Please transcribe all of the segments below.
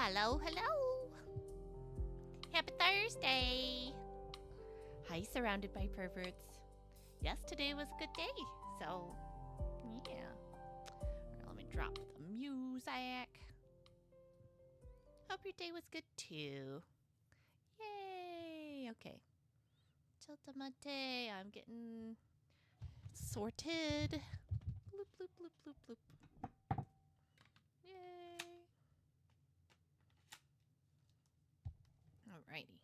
Hello, hello. Happy Thursday. Hi, surrounded by perverts. Yes, today was a good day. So, yeah. Right, let me drop the music. Hope your day was good too. Yay. Okay. Chiltamate. I'm getting sorted. Bloop, bloop, bloop, bloop, bloop. Yay. Alrighty.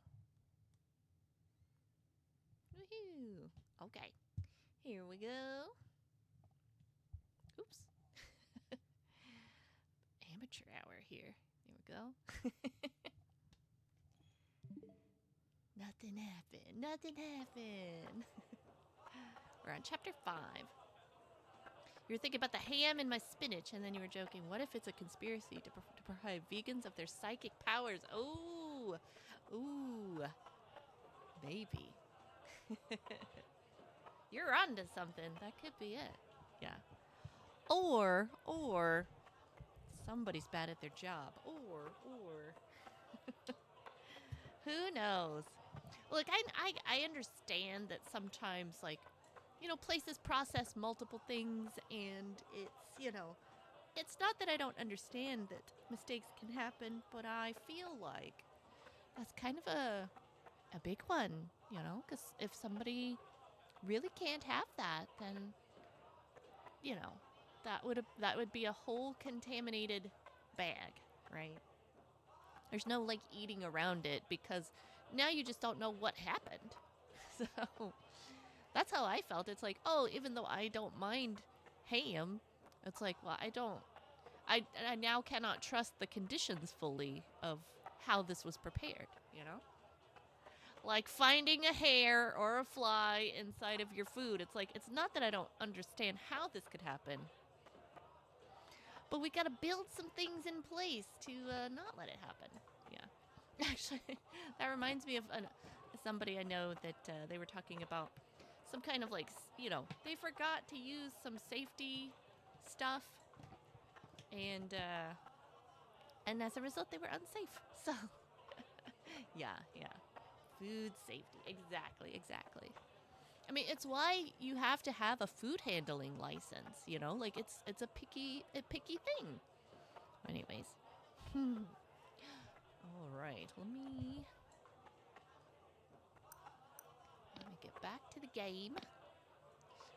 Woohoo. Okay. Here we go. Oops. Amateur hour here. There we go. Nothing happened. Nothing happened. We're on chapter 5. You were thinking about the ham and my spinach, and then you were joking. What if it's a conspiracy to deprive vegans of their psychic powers? Oh, ooh, maybe. You're onto something. That could be it. Yeah. Or somebody's bad at their job. Or. Who knows? Look, I understand that sometimes, like, places process multiple things, and it's not that I don't understand that mistakes can happen, but I feel like that's kind of a big one, because if somebody really can't have that, then, that would be a whole contaminated bag, right? There's no, like, eating around it because now you just don't know what happened. So that's how I felt. It's like, oh, even though I don't mind ham, it's like, well, I now cannot trust the conditions fully of how this was prepared, Like finding a hair or a fly inside of your food. It's like, it's not that I don't understand how this could happen, but we got to build some things in place to not let it happen. Yeah. Actually, that reminds me of somebody I know that they were talking about some kind of, like, they forgot to use some safety stuff, and as a result, they were unsafe. So, yeah. Food safety. Exactly. I mean, it's why you have to have a food handling license, Like, it's a picky thing. Anyways. All right, let me get back to the game.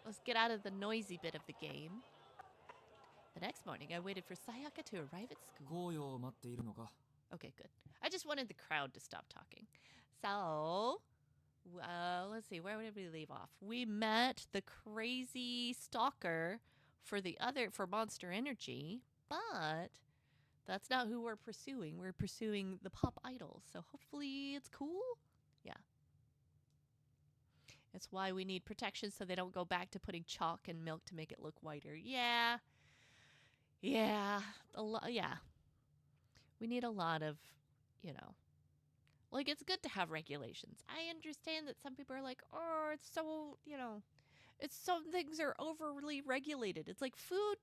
Let's get out of the noisy bit of the game. The next morning, I waited for Sayaka to arrive at school. Okay, good. I just wanted the crowd to stop talking. So, let's see, where did we leave off? We met the crazy stalker for Monster Energy, but that's not who we're pursuing. We're pursuing the pop idols. So hopefully it's cool. Yeah. That's why we need protection so they don't go back to putting chalk and milk to make it look whiter. Yeah. Yeah. Yeah. We need a lot of, like, it's good to have regulations. I understand that some people are like, oh, it's so, it's some things are overly regulated. It's like food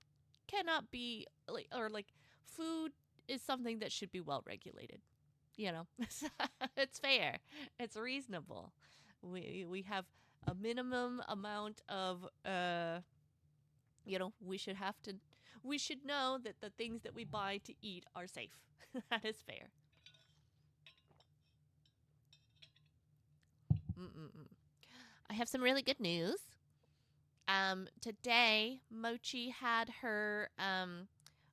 cannot be, like, or like food is something that should be well regulated. It's fair. It's reasonable. We have a minimum amount of we should know that the things that we buy to eat are safe. That is fair. I have some really good news. Today Mochi had her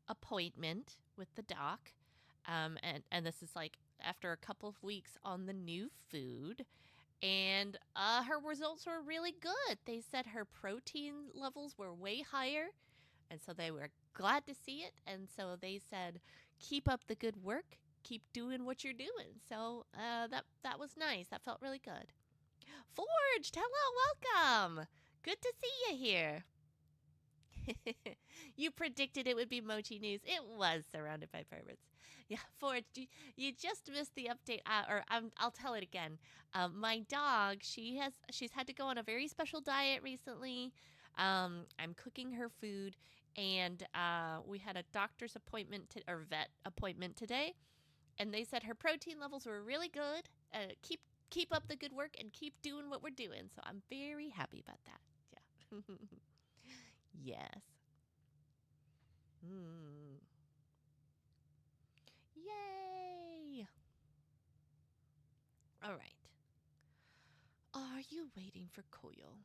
appointment with the doc, and this is like after a couple of weeks on the new food. And her results were really good. They said her protein levels were way higher, and so they were glad to see it. And so they said, keep up the good work. Keep doing what you're doing. So that was nice. That felt really good. Forged, hello, welcome. Good to see you here. You predicted it would be Mochi News. It was surrounded by perverts. Yeah, Forged, you just missed the update. I'll tell it again. My dog, she's had to go on a very special diet recently. I'm cooking her food, and we had a doctor's appointment or vet appointment today. And they said her protein levels were really good. Keep up the good work and keep doing what we're doing. So I'm very happy about that. Yeah. Yes. Mm. Yay! All right. Are you waiting for Koyo?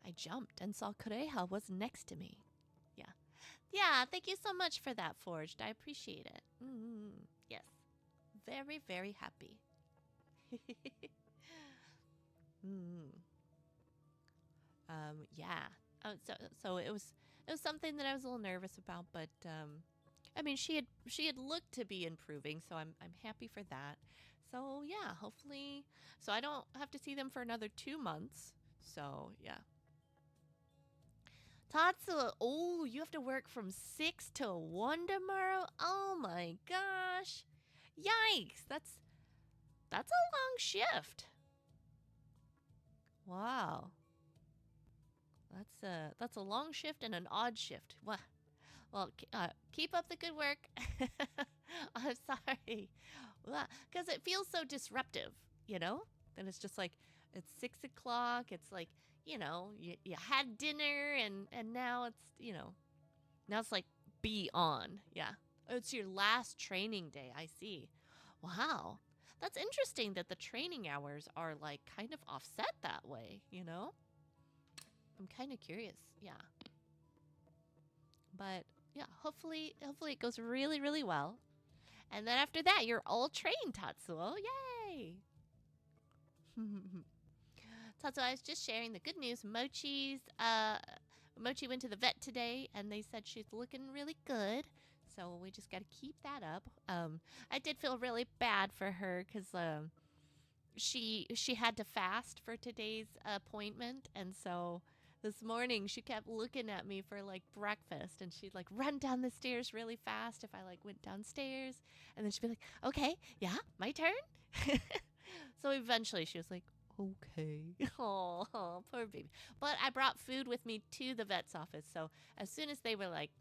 I jumped and saw Kureha was next to me. Yeah. Yeah, thank you so much for that, Forged. I appreciate it. Yes. Very, very happy. mm. Yeah. So it was something that I was a little nervous about, but I mean she had looked to be improving, so I'm happy for that. So yeah, hopefully, so I don't have to see them for another 2 months. So yeah. Tatsu, oh, you have to work from 6 to 1 tomorrow? Oh my gosh. Yikes. That's a long shift. Wow. That's a long shift and an odd shift. Well, keep up the good work. I'm sorry. Because it feels so disruptive, you know? And it's just like, it's 6 o'clock. It's like, you had dinner and now now it's like be on. Yeah. It's your last training day. I see. Wow. That's interesting that the training hours are like kind of offset that way, I'm kind of curious. Yeah. But yeah, hopefully it goes really, really well. And then after that, you're all trained, Tatsuo. Yay! Tatsuo, I was just sharing the good news. Mochi went to the vet today, and they said she's looking really good. So we just got to keep that up. I did feel really bad for her because she had to fast for today's appointment, and so this morning she kept looking at me for like breakfast, and she'd like run down the stairs really fast if I like went downstairs, and then she'd be like, okay, yeah, my turn. So eventually she was like, okay. Oh, poor baby. But I brought food with me to the vet's office, so as soon as they were like,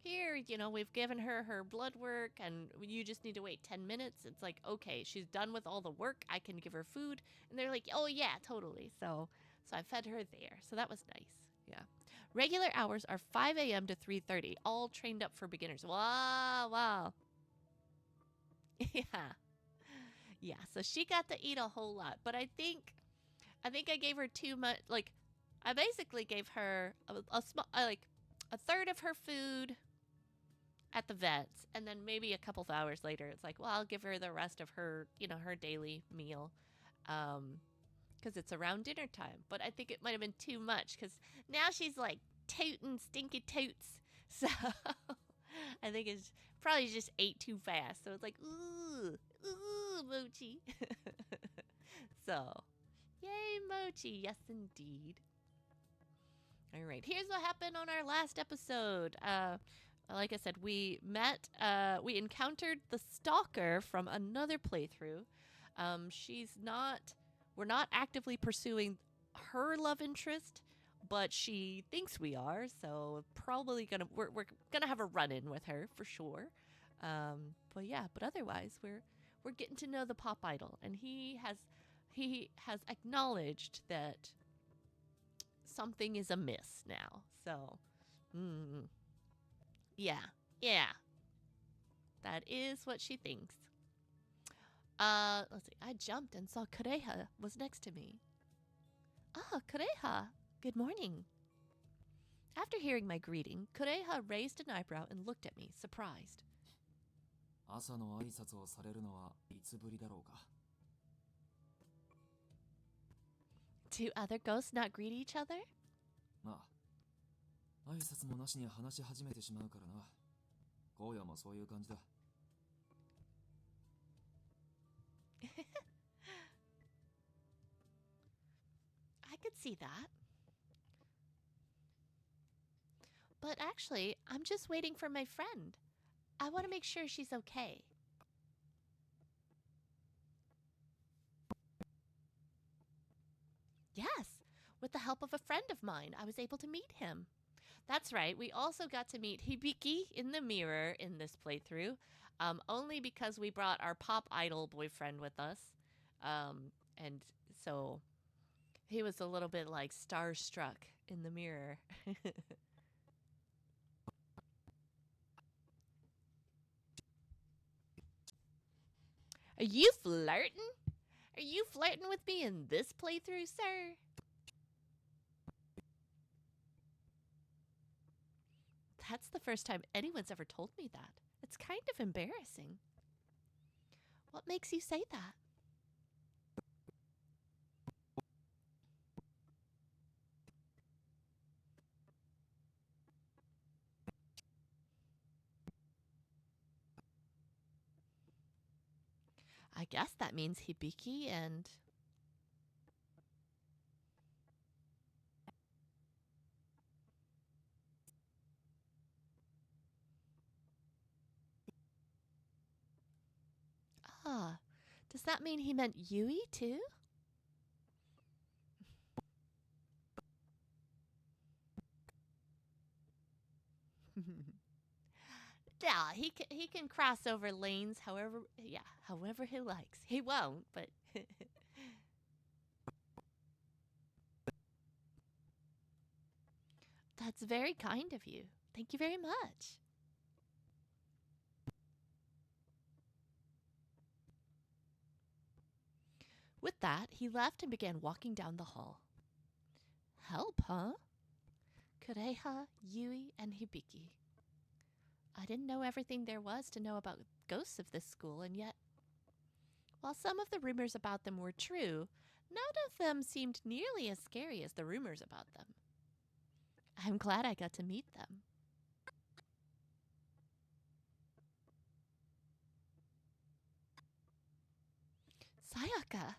here, we've given her her blood work and you just need to wait 10 minutes. It's like, okay, she's done with all the work. I can give her food. And they're like, oh, yeah, totally. So I fed her there. So that was nice. Yeah. Regular hours are 5 a.m. to 3:30, all trained up for beginners. Wow, wow. Yeah. Yeah, so she got to eat a whole lot, but I think I gave her too much. Like, I basically gave her a small, like a third of her food at the vet's, and then maybe a couple of hours later it's like, well, I'll give her the rest of her her daily meal, because it's around dinner time. But I think it might have been too much because now she's like tooting stinky toots. So I think it's probably just ate too fast, so it's like, ooh, Mochi. So yay, Mochi. Yes, indeed. All right, here's what happened on our last episode. Like I said, we encountered the stalker from another playthrough. We're not actively pursuing her love interest, but she thinks we are, so we're gonna have a run-in with her for sure. But otherwise, we're getting to know the pop idol, and he has acknowledged that something is amiss now. So, yeah, that is what she thinks. Let's see. I jumped and saw Kureha was next to me. Ah, Kureha. Good morning. After hearing my greeting, Kureha raised an eyebrow and looked at me, surprised. 朝の挨拶をされるのはいつぶりだろうか。Do other ghosts not greet each other? まあ、挨拶もなしに話し始めてしまうからな。荒野もそういう感じだ。I could see that. But actually, I'm just waiting for my friend. I want to make sure she's okay. Yes, with the help of a friend of mine, I was able to meet him. That's right. We also got to meet Hibiki in the mirror in this playthrough, only because we brought our pop idol boyfriend with us. And so he was a little bit like starstruck in the mirror. Are you flirting? Are you flirting with me in this playthrough, sir? That's the first time anyone's ever told me that. It's kind of embarrassing. What makes you say that? I guess that means Hibiki and... Ah, does that mean he meant Yui too? Yeah, he can cross over lanes however he likes. He won't, but that's very kind of you. Thank you very much. With that, he left and began walking down the hall. Help, huh? Kureha, Yui, and Hibiki. I didn't know everything there was to know about ghosts of this school, and yet, while some of the rumors about them were true, none of them seemed nearly as scary as the rumors about them. I'm glad I got to meet them. Sayaka!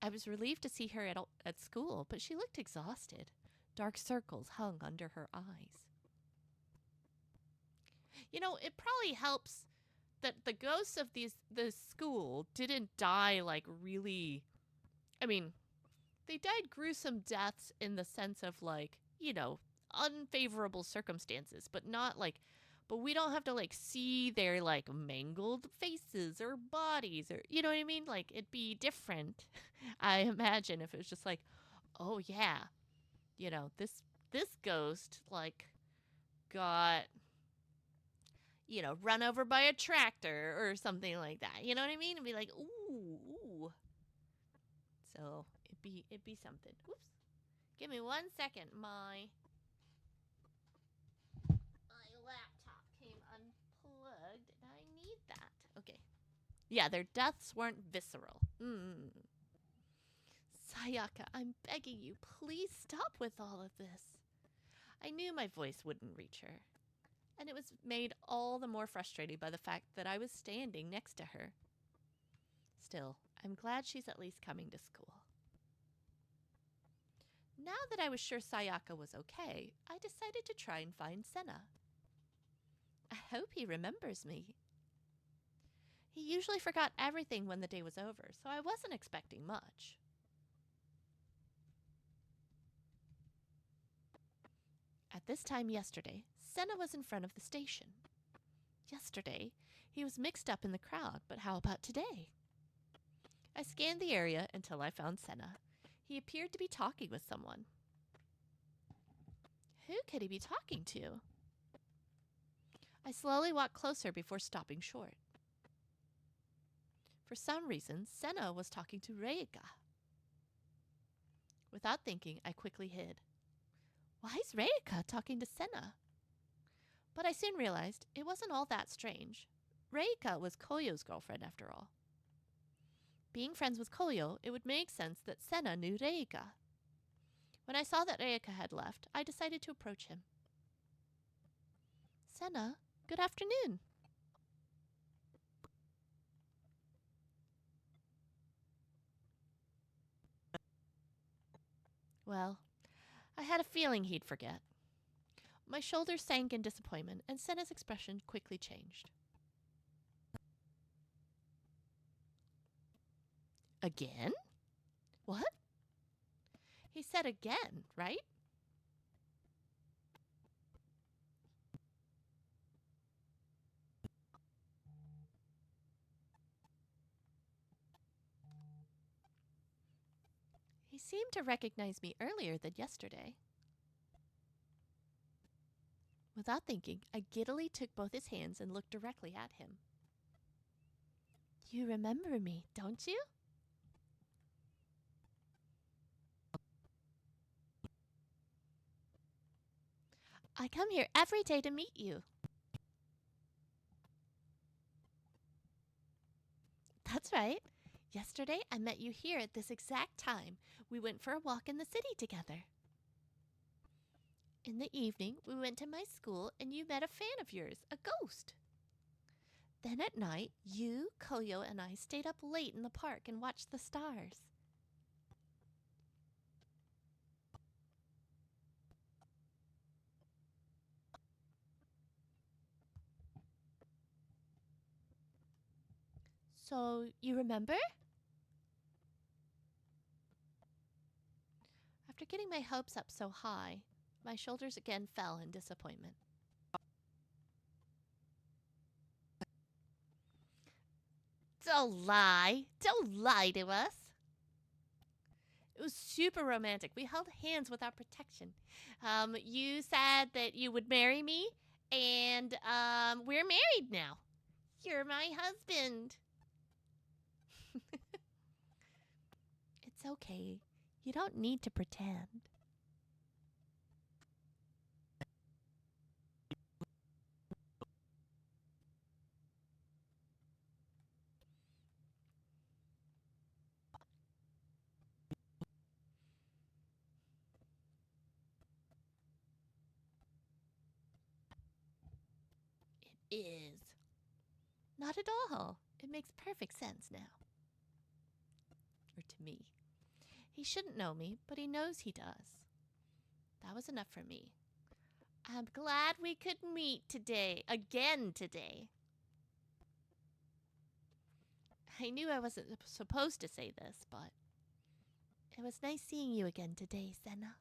I was relieved to see her at school, but she looked exhausted. Dark circles hung under her eyes. You know, it probably helps that the ghosts of this school didn't die like really. I mean, they died gruesome deaths in the sense of like, unfavorable circumstances, but not like. But we don't have to like see their like mangled faces or bodies or you know what I mean? Like it'd be different, I imagine, if it was just like, oh yeah, this ghost like got run over by a tractor or something like that. You know what I mean? And be like, ooh, ooh. So it'd be something. Oops. Give me 1 second. My laptop came unplugged and I need that. Okay. Yeah, their deaths weren't visceral. Sayaka, I'm begging you, please stop with all of this. I knew my voice wouldn't reach her, and it was made all the more frustrating by the fact that I was standing next to her. Still, I'm glad she's at least coming to school. Now that I was sure Sayaka was okay, I decided to try and find Sena. I hope he remembers me. He usually forgot everything when the day was over, so I wasn't expecting much. At this time yesterday, Sena was in front of the station. Yesterday, he was mixed up in the crowd, but how about today? I scanned the area until I found Sena. He appeared to be talking with someone. Who could he be talking to? I slowly walked closer before stopping short. For some reason, Sena was talking to Reika. Without thinking, I quickly hid. Why is Reika talking to Sena? But I soon realized it wasn't all that strange. Reika was Koyo's girlfriend after all. Being friends with Koyo, it would make sense that Sena knew Reika. When I saw that Reika had left, I decided to approach him. Sena, good afternoon. Well, I had a feeling he'd forget. My shoulders sank in disappointment, and Sena's expression quickly changed. Again? What? He said again, right? seemed to recognize me earlier than yesterday. Without thinking, I giddily took both his hands and looked directly at him. You remember me, don't you? I come here every day to meet you. That's right. Yesterday, I met you here at this exact time. We went for a walk in the city together. In the evening, we went to my school and you met a fan of yours, a ghost. Then at night, you, Koyo, and I stayed up late in the park and watched the stars. So, you remember? After getting my hopes up so high, my shoulders again fell in disappointment. Don't lie. Don't lie to us. It was super romantic. We held hands without protection. You said that you would marry me, and we're married now. You're my husband. It's okay. You don't need to pretend. It is. Not at all. It makes perfect sense now. Or to me. He shouldn't know me, but he knows he does. That was enough for me. I'm glad we could meet today. Again today. I knew I wasn't supposed to say this, but it was nice seeing you again today, Sena.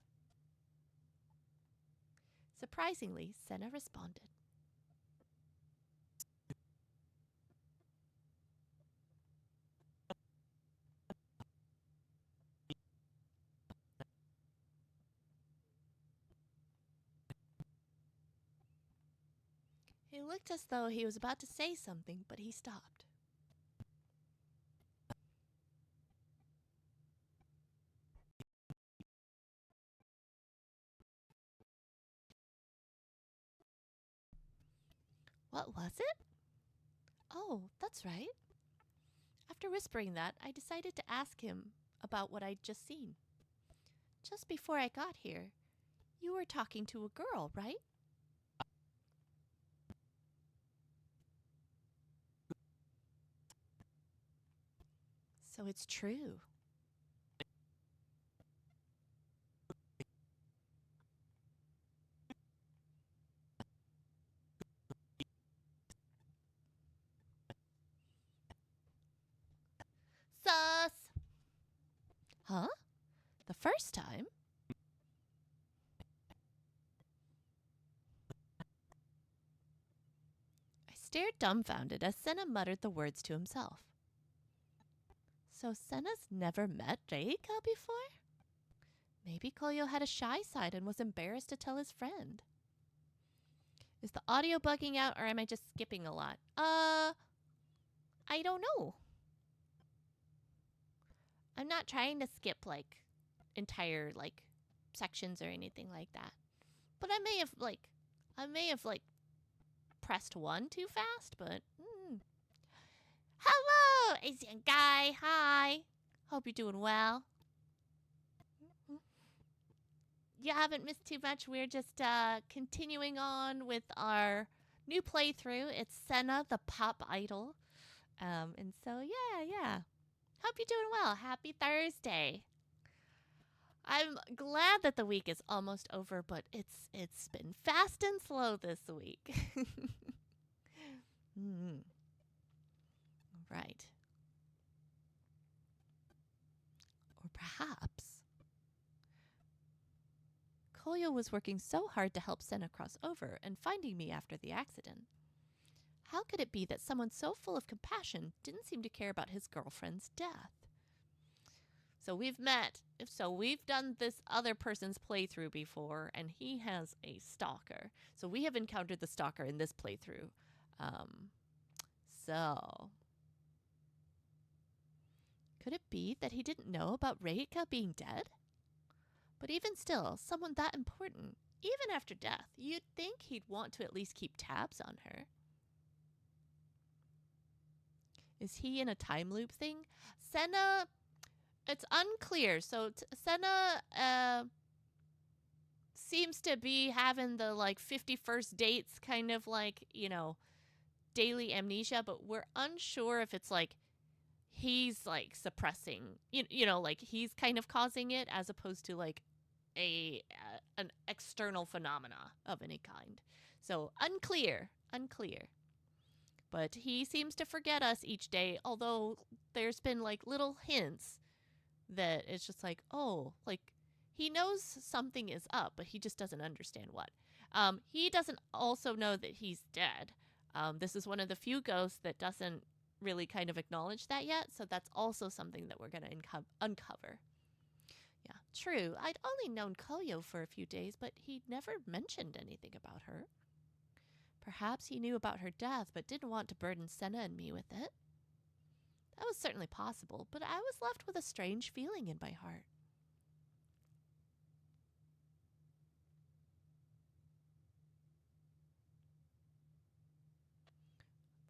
Surprisingly, Sena responded. He looked as though he was about to say something, but he stopped. What was it? Oh, that's right. After whispering that, I decided to ask him about what I'd just seen. Just before I got here, you were talking to a girl, right? So it's true. Sus! Huh? The first time? I stared dumbfounded as Sena muttered the words to himself. So Sena's never met Reika before? Maybe Koyo had a shy side and was embarrassed to tell his friend. Is the audio bugging out or am I just skipping a lot? I don't know. I'm not trying to skip like entire like sections or anything like that. But I may have pressed 1 too fast, but Hello, Asian guy. Hi. Hope you're doing well. You haven't missed too much. We're just continuing on with our new playthrough. It's Sena, the pop idol. And so, yeah. Hope you're doing well. Happy Thursday. I'm glad that the week is almost over, but it's been fast and slow this week. Right. Or perhaps Koyo was working so hard to help Sena cross over and finding me after the accident. How could it be that someone so full of compassion didn't seem to care about his girlfriend's death? So we've met. So we've done this other person's playthrough before, and he has a stalker. So we have encountered the stalker in this playthrough. So could it be that he didn't know about Reika being dead? But even still, someone that important, even after death, you'd think he'd want to at least keep tabs on her. Is he in a time loop thing? Sena, it's unclear. So Sena seems to be having the like 51st dates kind of like, daily amnesia, but we're unsure if it's like he's like suppressing, like he's kind of causing it as opposed to like an external phenomena of any kind. So unclear. But he seems to forget us each day, although there's been like little hints that it's just like, oh, like he knows something is up, but he just doesn't understand what. He doesn't also know that he's dead. This is one of the few ghosts that doesn't really kind of acknowledge that yet, so that's also something that we're going to uncover. Yeah, true. I'd only known Koyo for a few days, but he'd never mentioned anything about her. Perhaps he knew about her death, but didn't want to burden Sena and me with it. That was certainly possible, but I was left with a strange feeling in my heart.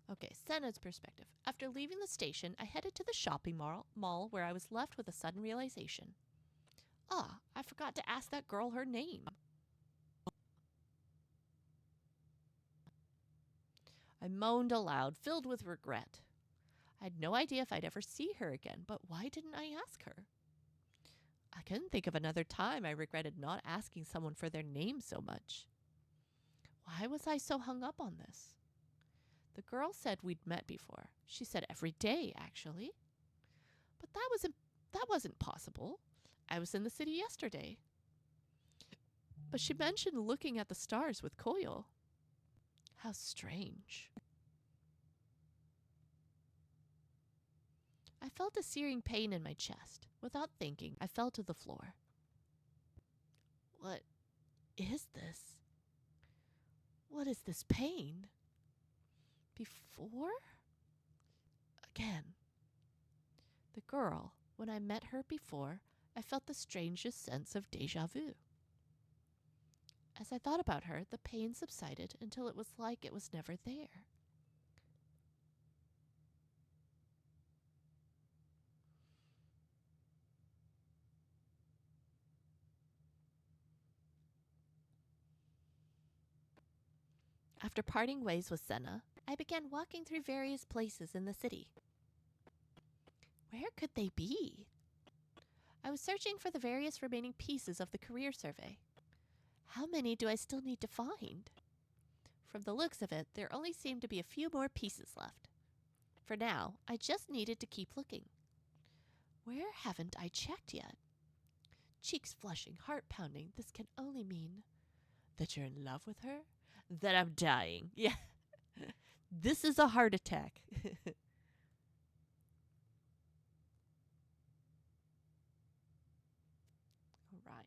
Okay, Sena's perspective. After leaving the station, I headed to the shopping mall where I was left with a sudden realization. Ah, I forgot to ask that girl her name. I moaned aloud, filled with regret. I had no idea if I'd ever see her again, but why didn't I ask her? I couldn't think of another time I regretted not asking someone for their name so much. Why was I so hung up on this? The girl said we'd met before. She said every day, actually. But that wasn't possible. I was in the city yesterday. But she mentioned looking at the stars with Koyo. How strange. I felt a searing pain in my chest. Without thinking, I fell to the floor. What is this? What is this pain? Before? Again. The girl, when I met her before, I felt the strangest sense of déjà vu. As I thought about her, the pain subsided until it was like it was never there. After parting ways with Sena, I began walking through various places in the city. Where could they be? I was searching for the various remaining pieces of the career survey. How many do I still need to find? From the looks of it, there only seemed to be a few more pieces left. For now, I just needed to keep looking. Where haven't I checked yet? Cheeks flushing, heart pounding. This can only mean that you're in love with her? That I'm dying. Yeah. This is a heart attack. All right.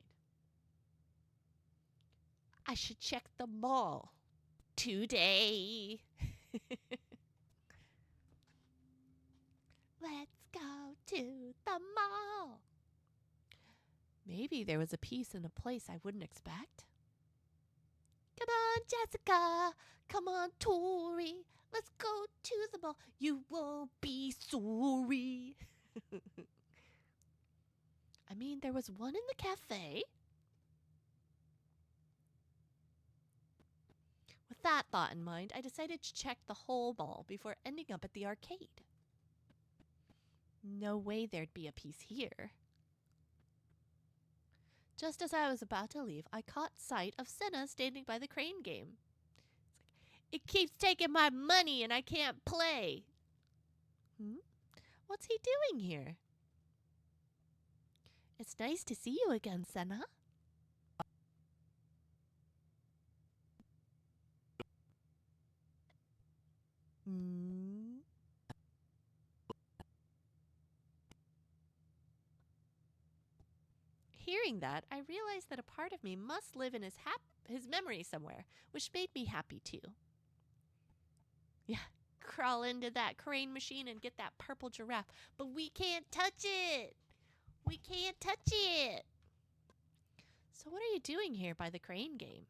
I should check the mall today. Let's go to the mall. Maybe there was a piece in a place I wouldn't expect. Come on, Jessica. Come on, Tori. Let's go to the mall. You won't be sorry. I mean, there was one in the cafe. With that thought in mind, I decided to check the whole mall before ending up at the arcade. No way there'd be a piece here. Just as I was about to leave, I caught sight of Sena standing by the crane game. It keeps taking my money and I can't play. What's he doing here? It's nice to see you again, Sena. hearing that, I realized that a part of me must live in his memory somewhere, which made me happy too. Yeah, crawl into that crane machine and get that purple giraffe, but we can't touch it. We can't touch it. So what are you doing here by the crane game?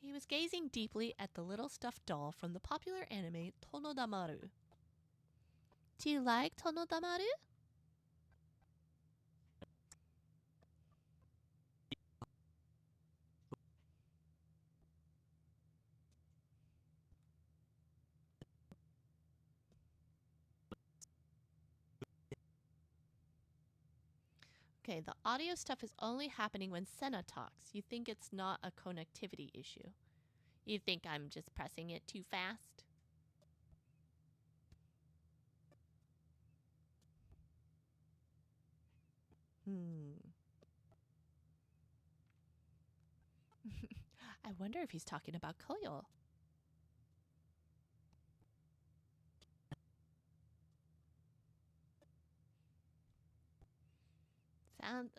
He was gazing deeply at the little stuffed doll from the popular anime Tonodamaru. Do you like Tonodamaru? Okay, the audio stuff is only happening when Sena talks. You think it's not a connectivity issue. You think I'm just pressing it too fast? I wonder if he's talking about Koyo. Sound.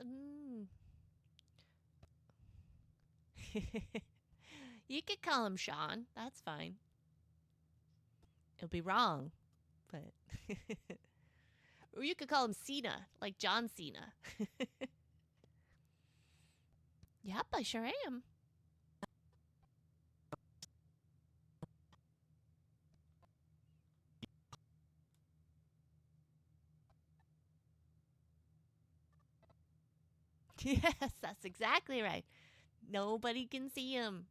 You could call him Sean. That's fine. It'll be wrong, but. Or you could call him Sena, like John Cena. Yep, I sure am. Yes, that's exactly right. Nobody can see him.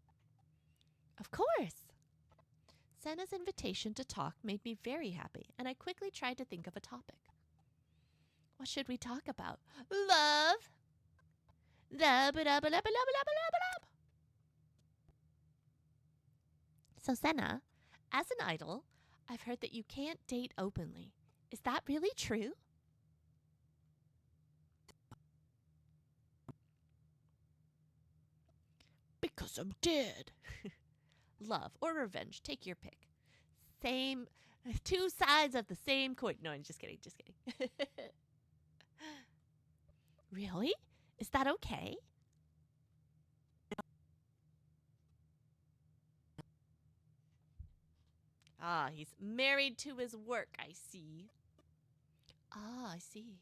Of course. Sena's invitation to talk made me very happy, and I quickly tried to think of a topic. What should we talk about? Love. So, Sena, as an idol, I've heard that you can't date openly. Is that really true? Because I'm dead. Love or revenge, take your pick. Same, two sides of the same coin. No, I'm just kidding, just kidding. Really? Is that okay? Ah, he's married to his work, I see. Ah, I see.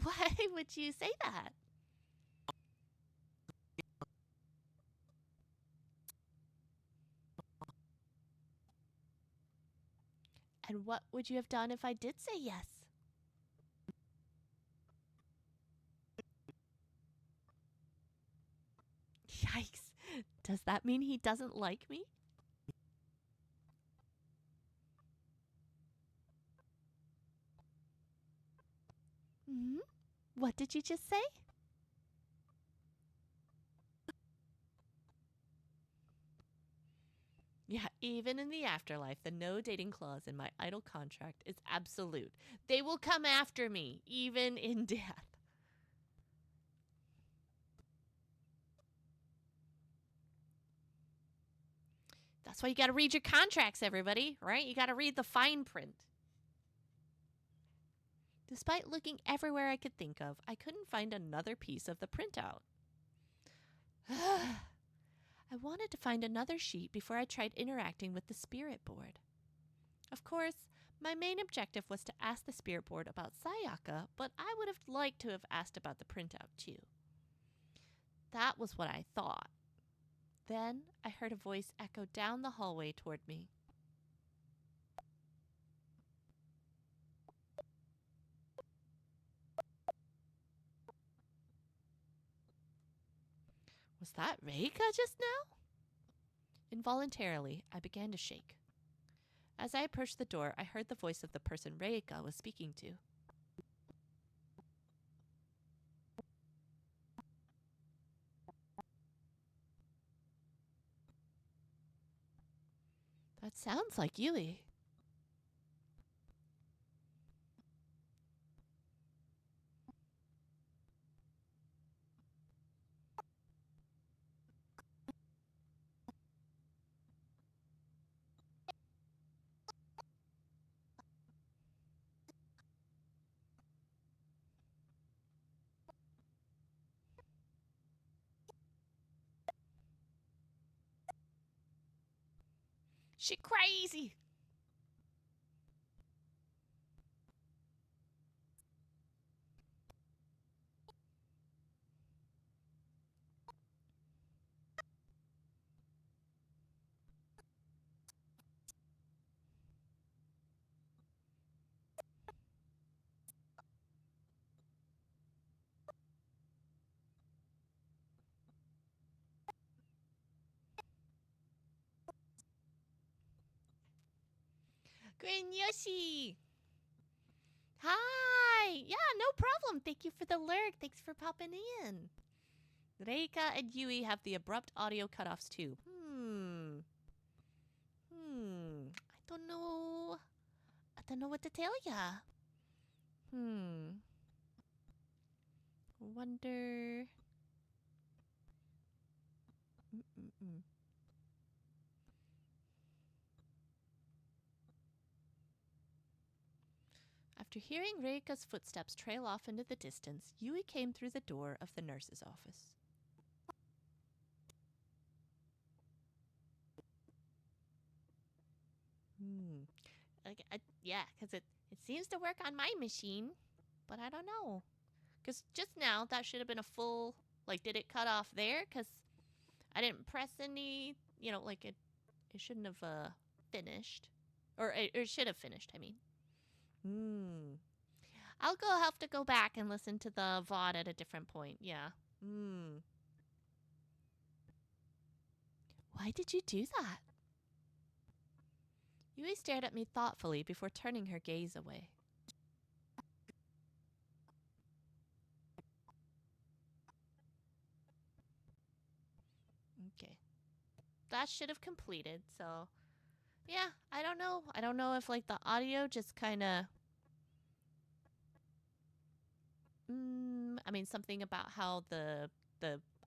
Why would you say that? And what would you have done if I did say yes? Yikes. Does that mean he doesn't like me? Hmm? What did you just say? Yeah, even in the afterlife, the no dating clause in my idol contract is absolute. They will come after me, even in death. That's why you got to read your contracts, everybody, right? You got to read the fine print. Despite looking everywhere I could think of, I couldn't find another piece of the printout. I wanted to find another sheet before I tried interacting with the spirit board. Of course, my main objective was to ask the spirit board about Sayaka, but I would have liked to have asked about the printout too. That was what I thought. Then I heard a voice echo down the hallway toward me. Was that Reika just now? Involuntarily, I began to shake. As I approached the door, I heard the voice of the person Reika was speaking to. That sounds like Yui. She crazy. Green Yoshi. Hi. Yeah, no problem. Thank you for the lurk. Thanks for popping in. Reika and Yui have the abrupt audio cutoffs too. I don't know. I don't know what to tell ya. Wonder. Mm-mm-mm. After hearing Reika's footsteps trail off into the distance, Yui came through the door of the nurse's office. Yeah, because it seems to work on my machine, but I don't know. Because just now, that should have been a full, like, did it cut off there? Because I didn't press any, like it shouldn't have finished. Or it should have finished, I mean. I'll have to go back and listen to the VOD at a different point, yeah. Why did you do that? Yui stared at me thoughtfully before turning her gaze away. Okay. That should have completed, so yeah, I don't know. I don't know if like the audio just kind of I mean something about how the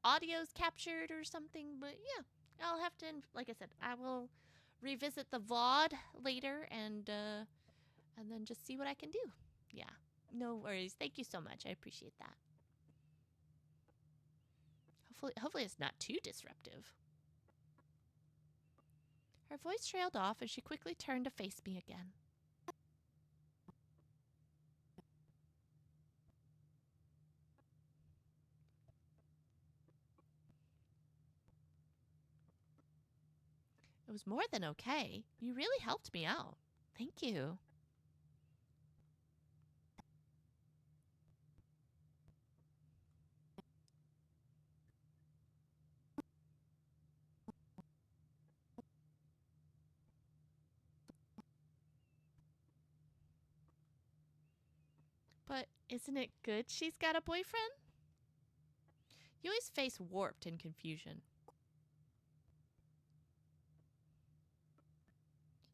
audio's captured or something, but yeah, I'll have to like I said, I will revisit the VOD later and then just see what I can do. Yeah. No worries. Thank you so much. I appreciate that. Hopefully it's not too disruptive. Her voice trailed off and she quickly turned to face me again. It was more than okay. You really helped me out. Thank you. But isn't it good she's got a boyfriend? Yui's face warped in confusion.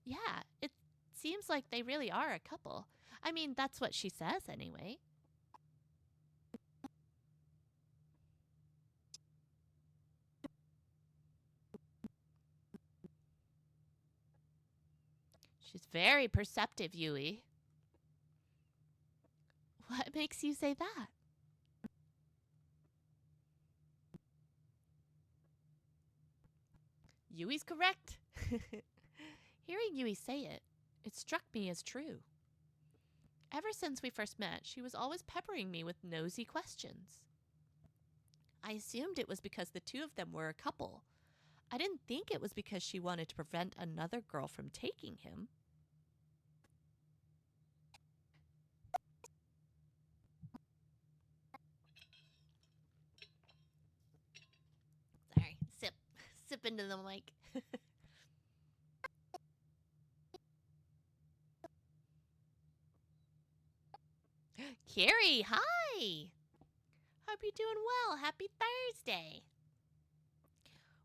Yeah, it seems like they really are a couple. I mean, that's what she says anyway. She's very perceptive, Yui. What makes you say that? Yui's correct. Hearing Yui say it, it struck me as true. Ever since we first met, she was always peppering me with nosy questions. I assumed it was because the two of them were a couple. I didn't think it was because she wanted to prevent another girl from taking him. Sorry, sip into the mic. Carrie, hi! Hope you're doing well. Happy Thursday.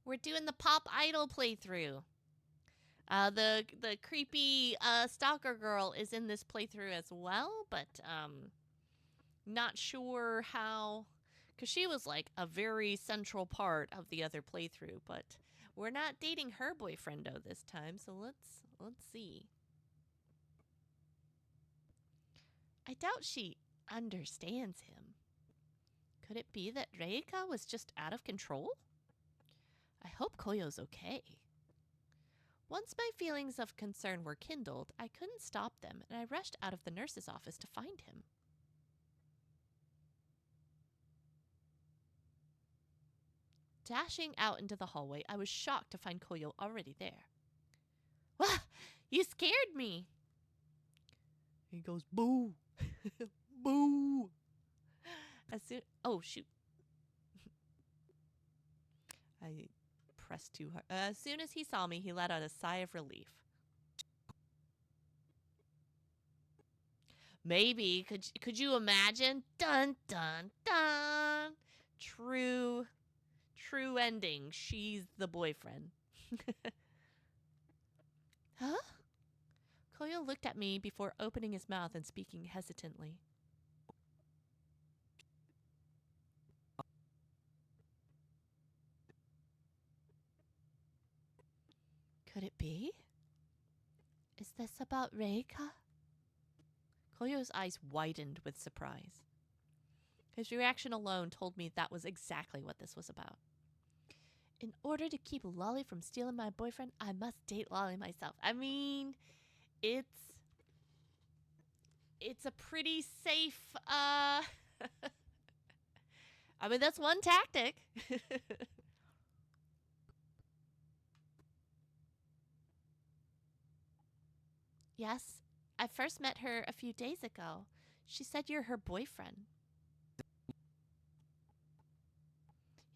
We're doing the Pop Idol playthrough. The creepy stalker girl is in this playthrough as well, but not sure how, because she was like a very central part of the other playthrough. But we're not dating her boyfriendo this time, so let's see. I doubt she understands him. Could it be that Reika was just out of control? I hope Koyo's okay. Once my feelings of concern were kindled, I couldn't stop them, and I rushed out of the nurse's office to find him. Dashing out into the hallway, I was shocked to find Koyo already there. Wah! You scared me! He goes, boo! Boo! Oh, shoot. I pressed too hard. As soon as he saw me, he let out a sigh of relief. Maybe, could you imagine? Dun, dun, dun! True ending. She's the boyfriend. Huh? Koyo looked at me before opening his mouth and speaking hesitantly. Could it be? Is this about Reika? Koyo's eyes widened with surprise. His reaction alone told me that was exactly what this was about. In order to keep Lolli from stealing my boyfriend, I must date Lolli myself. I mean, it's a pretty safe, I mean, that's one tactic. Yes, I first met her a few days ago. She said you're her boyfriend.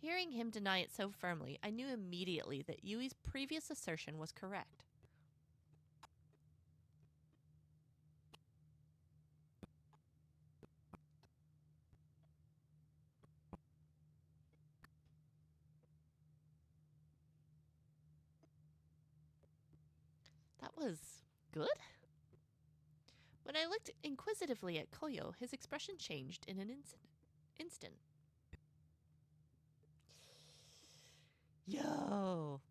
Hearing him deny it so firmly, I knew immediately that Yui's previous assertion was correct. That was good? When I looked inquisitively at Koyo, his expression changed in an instant. Yo!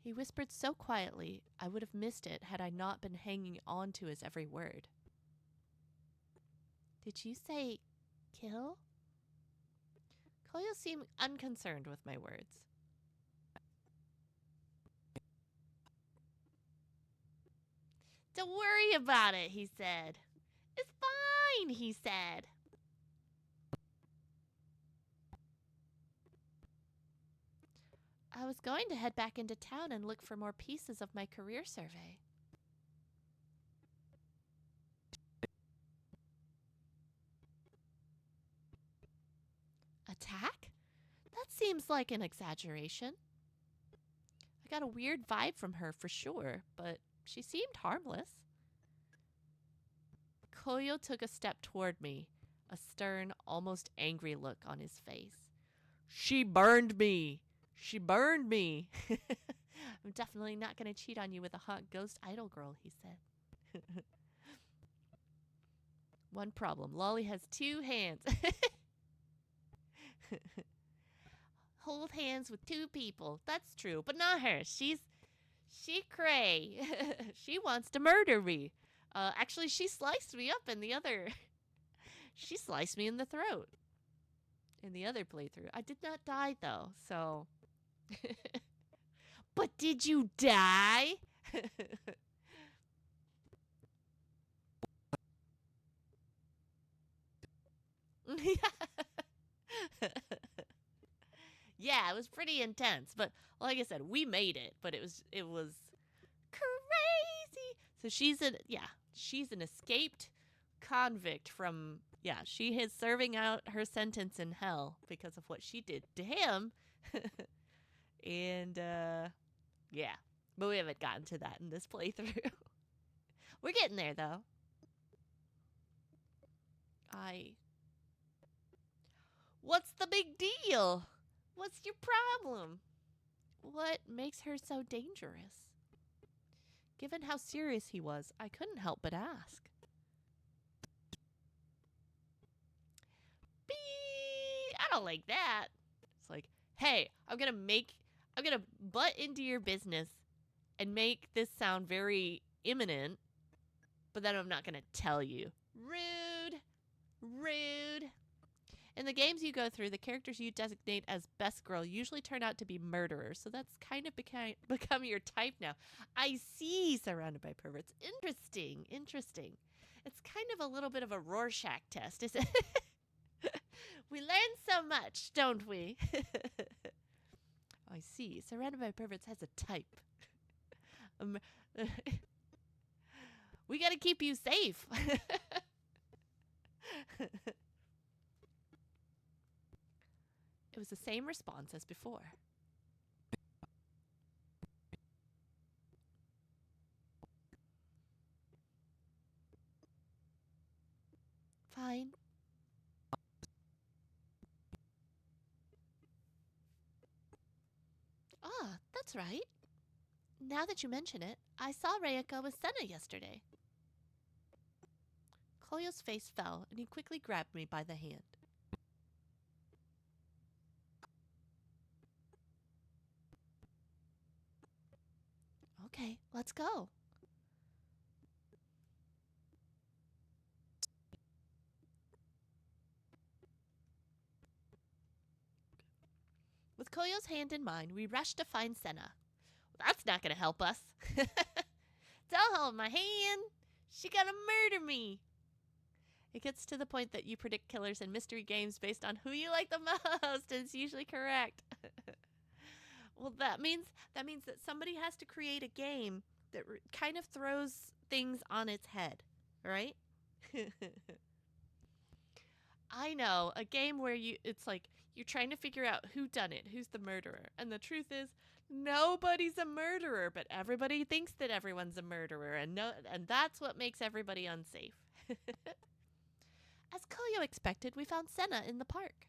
He whispered so quietly, I would have missed it had I not been hanging on to his every word. Did you say kill? Koyo seemed unconcerned with my words. Don't worry about it, he said. It's fine, he said. I was going to head back into town and look for more pieces of my career survey. Attack? That seems like an exaggeration. I got a weird vibe from her for sure, but she seemed harmless. Koyo took a step toward me, a stern, almost angry look on his face. She burned me! She burned me! I'm definitely not going to cheat on you with a hot ghost idol girl, he said. One problem. Lolli has 2 hands. Hold hands with 2 people. That's true, but not her. She cray. She wants to murder me. Actually, she sliced me up in the other. She sliced me in the throat in the other playthrough. I did not die, though, so. But did you die? Yeah, it was pretty intense, but like I said, we made it, but it was crazy. So she's an escaped convict from she is serving out her sentence in hell because of what she did to him. And but we haven't gotten to that in this playthrough. We're getting there though. What's the big deal? What's your problem? What makes her so dangerous? Given how serious he was, I couldn't help but ask. I don't like that. It's like, hey, I'm gonna butt into your business and make this sound very imminent, but then I'm not gonna tell you. Rude. In the games you go through, the characters you designate as best girl usually turn out to be murderers, so that's kind of become your type now. I see, surrounded by perverts. Interesting, interesting. It's kind of a little bit of a Rorschach test, isn't it? We learn so much, don't we? I see. Surrounded by perverts has a type. We got to keep you safe. It was the same response as before. Fine. Ah, that's right. Now that you mention it, I saw Reika with Sena yesterday. Koyo's face fell, and he quickly grabbed me by the hand. Okay, let's go. With Koyo's hand in mine, we rushed to find Sena. That's not going to help us. Don't hold my hand. She gonna murder me. It gets to the point that you predict killers in mystery games based on who you like the most, and it's usually correct. Well, that means that somebody has to create a game that kind of throws things on its head, right? I know, a game where it's like you're trying to figure out who done it, who's the murderer. And the truth is, nobody's a murderer, but everybody thinks that everyone's a murderer, and that's what makes everybody unsafe. As Koyo expected, we found Sena in the park.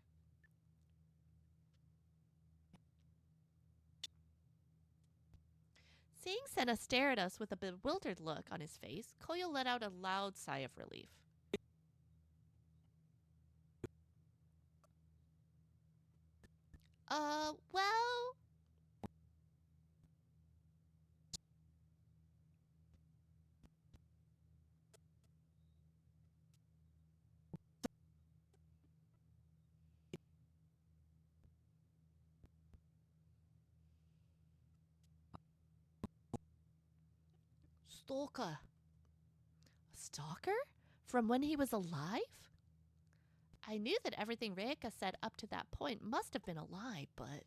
Seeing Sena stare at us with a bewildered look on his face, Koyo let out a loud sigh of relief. Well... Stalker. A stalker? From when he was alive? I knew that everything Reika said up to that point must have been a lie, but...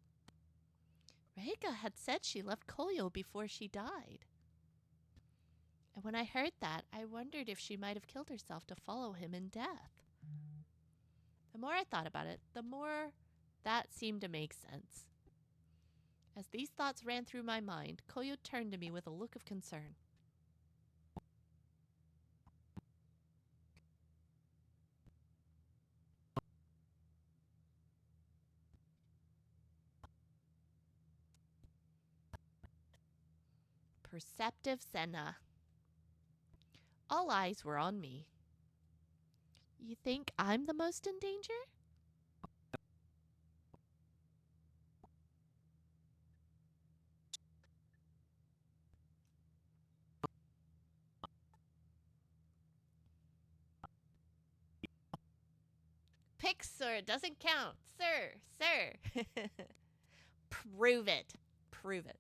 Reika had said she left Koyo before she died. And when I heard that, I wondered if she might have killed herself to follow him in death. The more I thought about it, the more that seemed to make sense. As these thoughts ran through my mind, Koyo turned to me with a look of concern. Perceptive Sena. All eyes were on me. You think I'm the most in danger? Pick, sir. Doesn't count. Sir. Sir. Prove it. Prove it.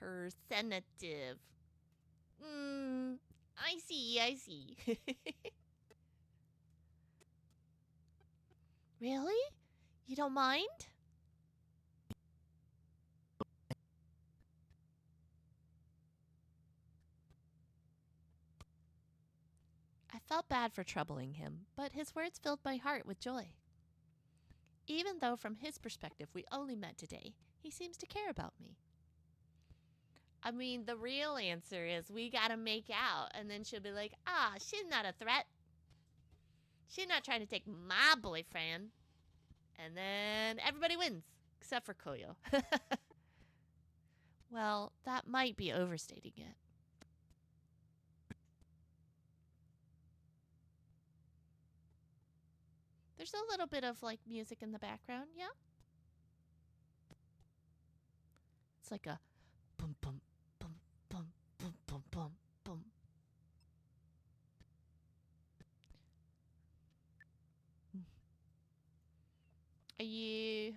Percentative. I see, I see. Really? You don't mind? I felt bad for troubling him, but his words filled my heart with joy. Even though from his perspective we only met today, he seems to care about me. I mean, the real answer is we gotta make out, and then she'll be like, she's not a threat. She's not trying to take my boyfriend. And then everybody wins, except for Koyo. Well, that might be overstating it. There's a little bit of like music in the background, yeah? It's like a bum bum bum bum bum bum bum bum. Are you?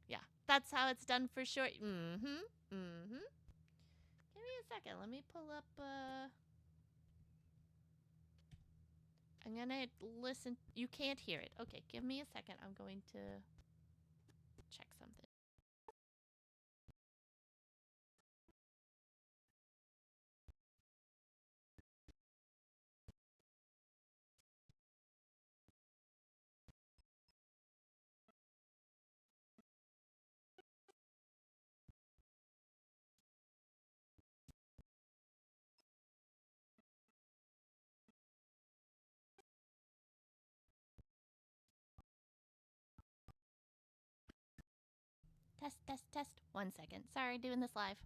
Yeah, that's how it's done for sure. Mm-hmm. Mm-hmm. Give me a second. Let me pull up. I'm gonna listen. You can't hear it. Okay, give me a second. I'm going to check something. Test, test, test. 1 second. Sorry, doing this live.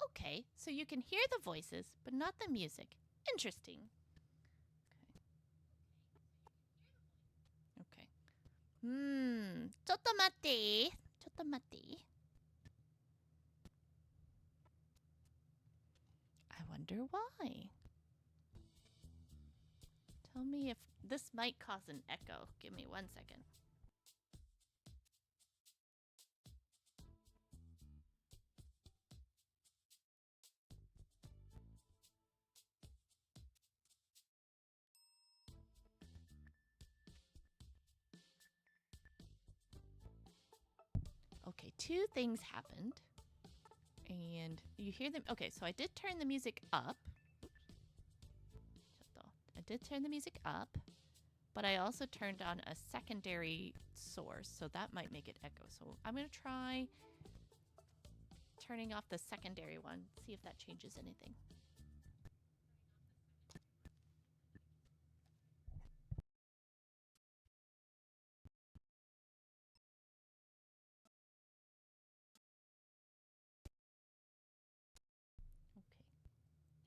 Okay, so you can hear the voices, but not the music. Interesting. Okay. ちょっと待って。ちょっと待って。I wonder why. Tell me if this might cause an echo. Give me 1 second. Okay, two things happened. And you hear them. Okay, so I did turn the music up. I did turn the music up, but I also turned on a secondary source, so that might make it echo. So I'm going to try turning off the secondary one, see if that changes anything. Okay.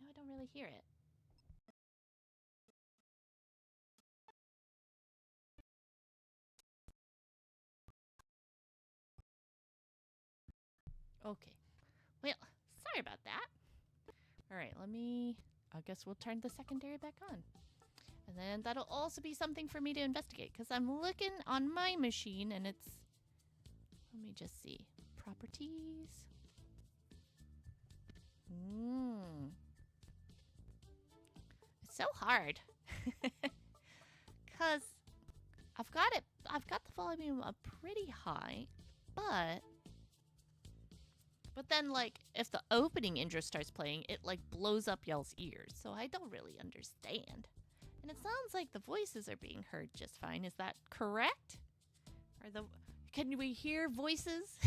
Now I don't really hear it. Okay. Well, sorry about that. All right, I guess we'll turn the secondary back on. And then that'll also be something for me to investigate, because I'm looking on my machine and it's, let me just see, properties. It's so hard. Because I've got the volume up pretty high, but then, like, if the opening intro starts playing, it, like, blows up y'all's ears. So I don't really understand. And it sounds like the voices are being heard just fine. Is that correct? Can we hear voices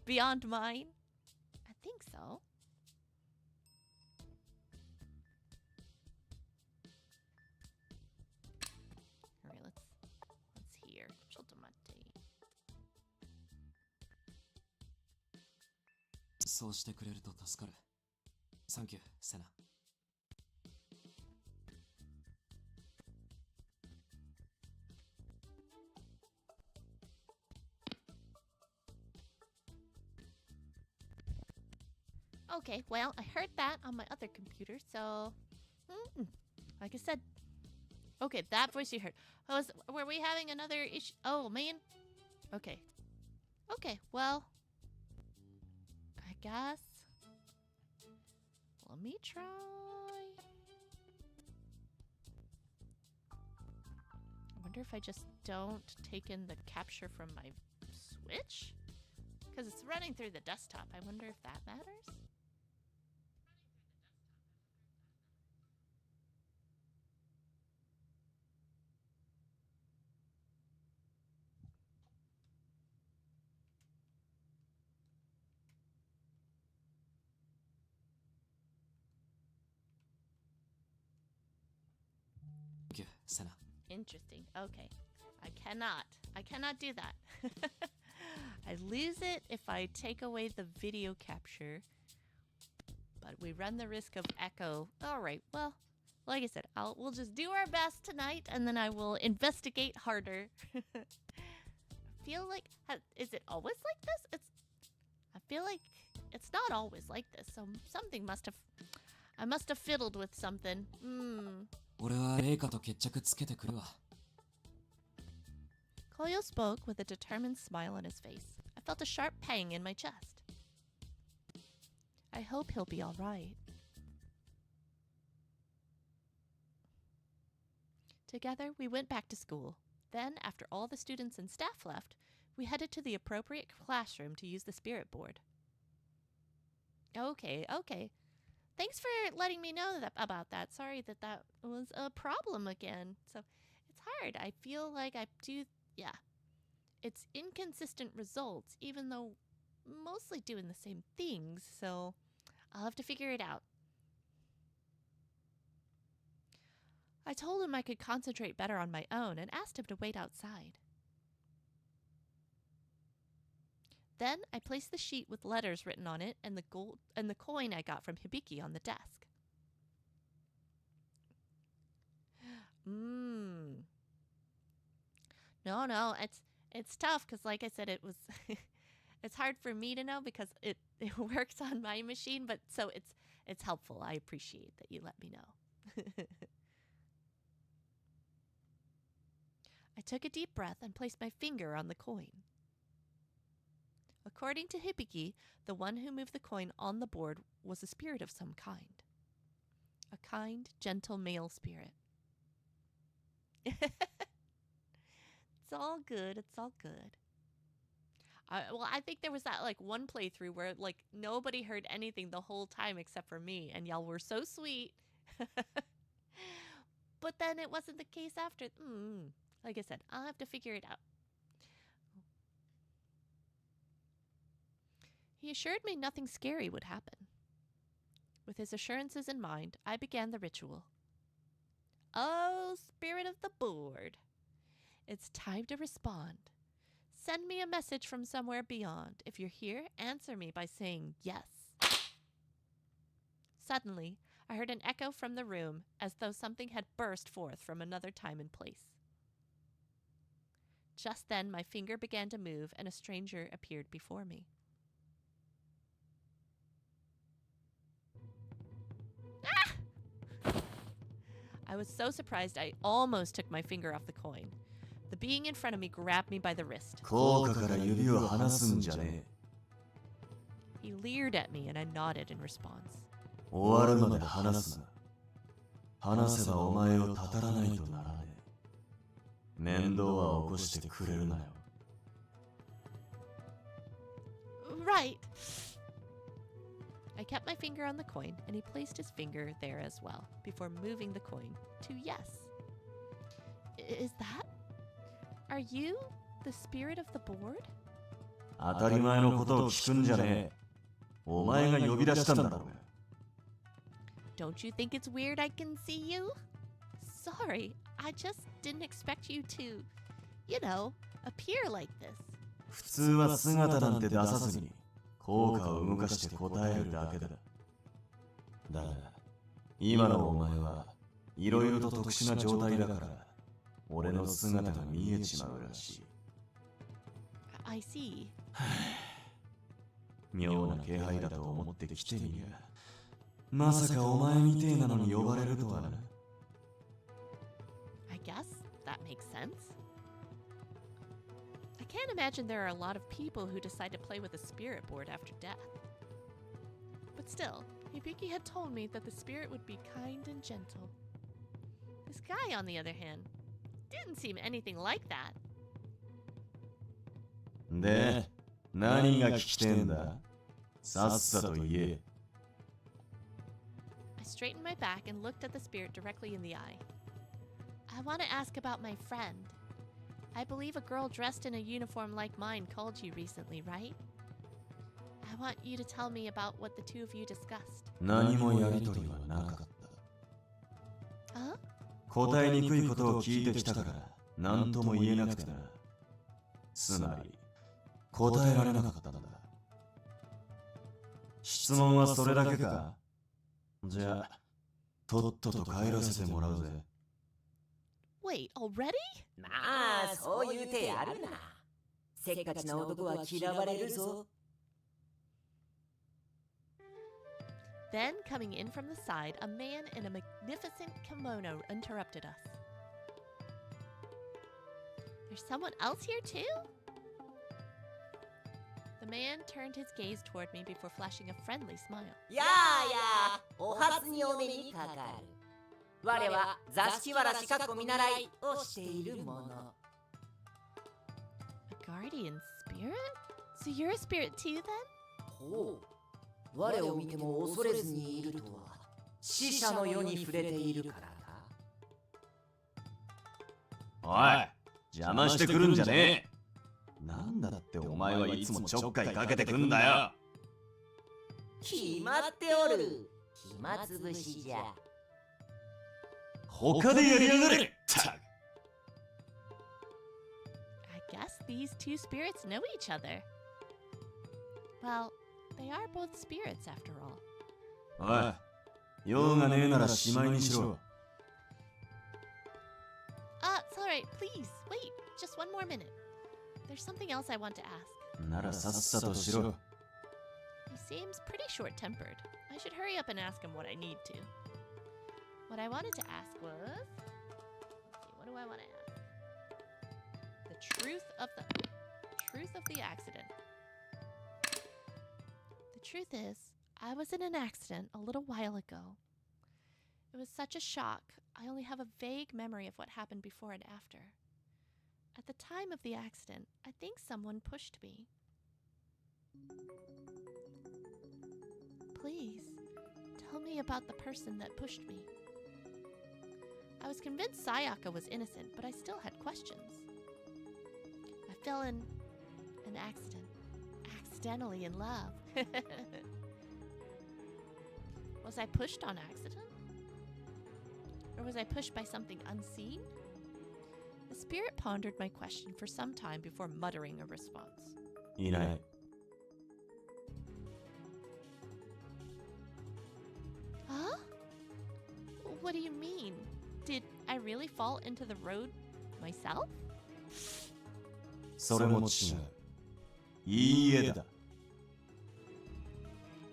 beyond mine? I think so. All right, let's hear. ちょっと待って。そうしてくれると助かる。サンキュー、セナ。Okay, well, I heard that on my other computer, so like I said. Okay, that voice you heard. Were we having another issue? Oh, man. Okay. Okay, well, I guess. Let me try. I wonder if I just don't take in the capture from my Switch? Because it's running through the desktop. I wonder if that matters? Thank you, Sena. Interesting. Okay. I cannot do that. I lose it if I take away the video capture, but we run the risk of echo. All right, well, like I said, we'll just do our best tonight, and then I will investigate harder. I feel like, is it always like this? I feel like it's not always like this, so something I must have fiddled with something. 俺はレイカと決着つけてくるわ。Koyo spoke with a determined smile on his face. I felt a sharp pang in my chest. I hope he'll be all right. Together, we went back to school. Then, after all the students and staff left, we headed to the appropriate classroom to use the spirit board. Okay. Thanks for letting me know about that. Sorry that was a problem again. So, it's hard. I feel like it's inconsistent results, even though mostly doing the same things, so I'll have to figure it out. I told him I could concentrate better on my own and asked him to wait outside. Then I placed the sheet with letters written on it and the coin I got from Hibiki on the desk. No, it's tough because, like I said, it was it's hard for me to know because it works on my machine, but so it's helpful. I appreciate that you let me know. I took a deep breath and placed my finger on the coin. According to Hibiki, the one who moved the coin on the board was a spirit of some kind. A kind, gentle male spirit. It's all good. I think there was that one playthrough where nobody heard anything the whole time except for me, and y'all were so sweet. But then it wasn't the case after. Like I said, I'll have to figure it out. He assured me nothing scary would happen. With his assurances in mind, I began the ritual. Oh, spirit of the board. It's time to respond. Send me a message from somewhere beyond. If you're here, answer me by saying yes. Suddenly, I heard an echo from the room as though something had burst forth from another time and place. Just then, my finger began to move and a stranger appeared before me. I was so surprised I almost took my finger off the coin. The being in front of me grabbed me by the wrist. He leered at me and I nodded in response. Right. I kept my finger on the coin, and he placed his finger there as well, before moving the coin to yes. Is that? Are you the spirit of the board? Don't you think it's weird I can see you? Sorry, I just didn't expect you to, appear like this. 普通は姿なんて出さずに効果を動かして答えるだけだ。だが、今のお前はいろいろと特殊な状態だから、俺の姿が見えちまうらしい。I see. 妙な気配だと思って来てみりゃ、まさかお前みてえなのに呼ばれるとはな。I guess that makes sense. I can't imagine there are a lot of people who decide to play with a spirit board after death. But still, Hibiki had told me that the spirit would be kind and gentle. This guy, on the other hand, didn't seem anything like that. で、何が聞きてんだ？さっさと言え。I straightened my back and looked at the spirit directly in the eye. I want to ask about my friend. I believe a girl dressed in a uniform like mine called you recently, right? I want you to tell me about what the two of you discussed. 何もやりとりはなかった。Huh? 答えにくいことを聞いてきたから、何とも言えなくてな。つまり、答えられなかったんだ。質問はそれだけか？じゃあ、とっとと帰らせてもらうぜ。Wait, already? まあ、そういう手あるな。せっかちな男は嫌われるぞ。Then, coming in from the side, a man in a magnificent kimono interrupted us. There's someone else here too? The man turned his gaze toward me before flashing a friendly smile. やあやあ、お初にお目にかかる。我は座敷わらしかっこ見習いをしているもの。A guardian spirit? So you're a spirit too then? ほう。我を見ても恐れずにいるとは、死者の世に触れているからか。おい、邪魔してくるんじゃねえ。なんだってお前はいつもちょっかいかけてくんだよ。決まっておる。暇つぶしじゃ。他でやりやがれ。I guess these two spirits know each other. Well, they are both spirits after all. おい、用がねえならしまいにしろ。It's alright, please, wait, just one more minute. There's something else I want to ask. ならさっさとしろ。He seems pretty short-tempered. I should hurry up and ask him what I need to. What I wanted to ask was... Let's see, what do I want to ask? The truth of the accident. The truth is, I was in an accident a little while ago. It was such a shock, I only have a vague memory of what happened before and after. At the time of the accident, I think someone pushed me. Please, tell me about the person that pushed me. I was convinced Sayaka was innocent, but I still had questions. I fell in an accident, accidentally in love. Was I pushed on accident? Or was I pushed by something unseen? The spirit pondered my question for some time before muttering a response. いない。Huh? What do you mean? Did I really fall into the road myself? それも違う。いいえだ。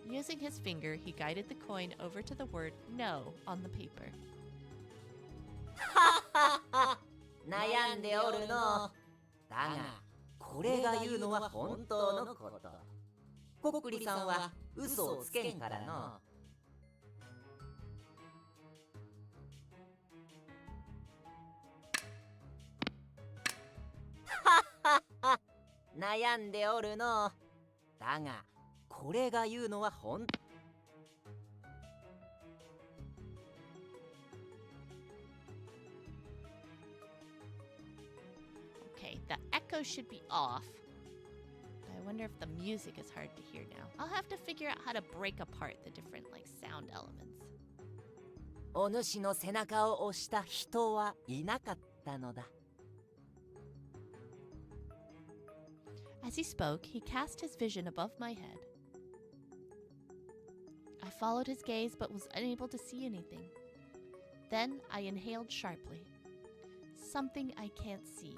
Using his finger, he guided the coin over to the word no on the paper. 悩んでおるの。だが、これが言うのは本当のこと。こっくりさんは嘘をつけんからの。悩んでおるの。だが、これが言うのは本当。Okay, the echo should be off. But I wonder if the music is hard to hear now. I'll have to figure out how to break apart the different sound elements. お主の背中を押した人はいなかったのだ。As he spoke, he cast his vision above my head. I followed his gaze but was unable to see anything. Then I inhaled sharply. Something I can't see,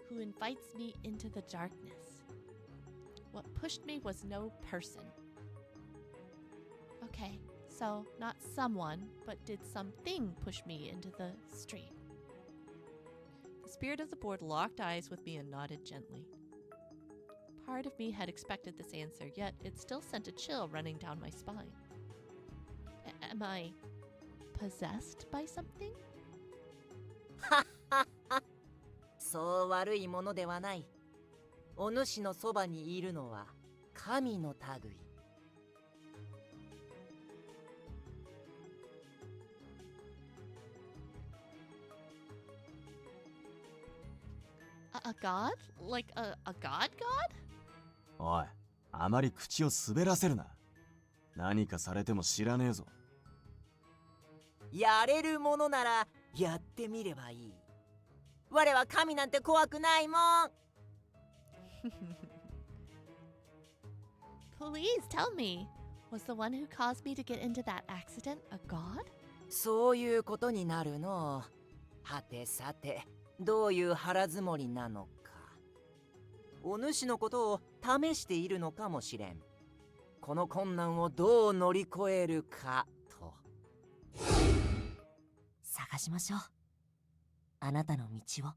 who invites me into the darkness. What pushed me was no person. Okay, so not someone, but did something push me into the street? The spirit of the board locked eyes with me and nodded gently. Part of me had expected this answer, yet it still sent a chill running down my spine. Am I possessed by something? そう悪いものではない。お主のそばにいるのは神の類。A god? Like a god god? おい、あまり口を滑らせるな。何かされても知らねえぞ。やれるものならやってみればいい。我は神なんて怖くないもん。Please tell me, was the one who caused me to get into that accident a god? そういうことになるの。はてさて、どういう腹積もりなのか。お主のことを試しているのかもしれん。この困難をどう乗り越えるかと。探しましょう。あなたの道を。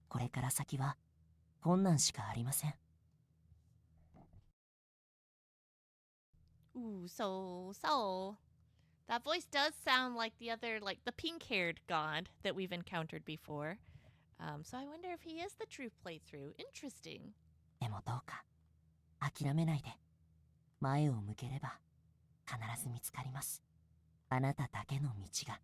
これから先は困難しかありません。Ooh, so. That voice does sound like the other, like the pink-haired god that we've encountered before. So I wonder if he is the true playthrough. Interesting. でもどうか諦めないで。前を向ければ必ず見つかります。あなただけの道が。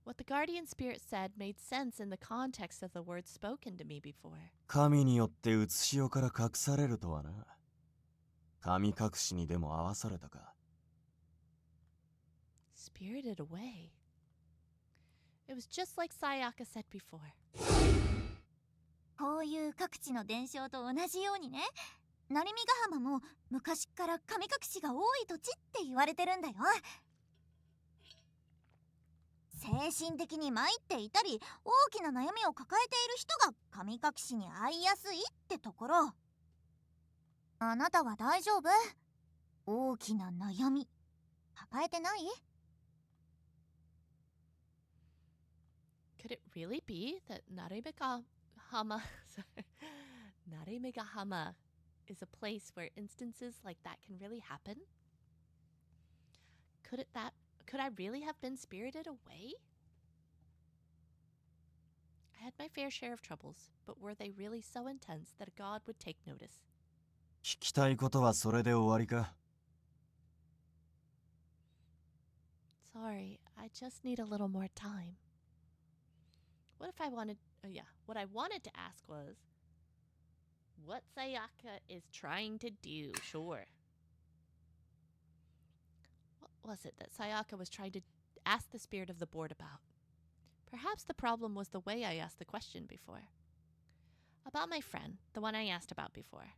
What the guardian spirit said made sense in the context of the words spoken to me before. 神によって写し代から隠されるとはな。神隠しにでも合わされたか。Spirited away. It was just like Sayaka said before. こういう各地の伝承と同じようにね、成見ヶ浜も昔から神隠しが多い土地って言われてるんだよ。精神的に参っていたり大きな悩みを抱えている人が神隠しに遭いやすいってところ。あなたは大丈夫？大きな悩み抱えてない？ Could it really be that Narimegahama Narimegahama is a place where instances like that can really happen? Could I really have been spirited away? I had my fair share of troubles, but were they really so intense that a god would take notice? 聞きたいことはそれで終わりか。Sorry, I just need a little more time. What I wanted to ask was what Sayaka is trying to do, sure. What was it that Sayaka was trying to ask the spirit of the board about? Perhaps the problem was the way I asked the question before. About my friend, the one I asked about before.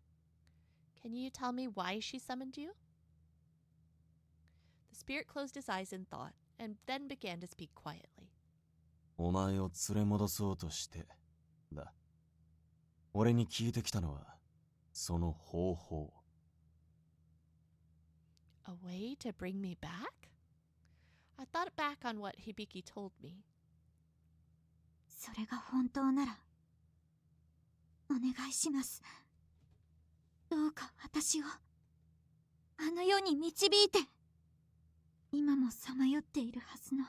Can you tell me why she summoned you? The spirit closed his eyes in thought and then began to speak quietly. お前を連れ戻そうとしてだ。俺に聞いてきたのはその方法。A way to bring me back? I thought back on what Hibiki told me. それが本当ならお願いします。どうか私をあの世に導いて。今もさまよっているはずの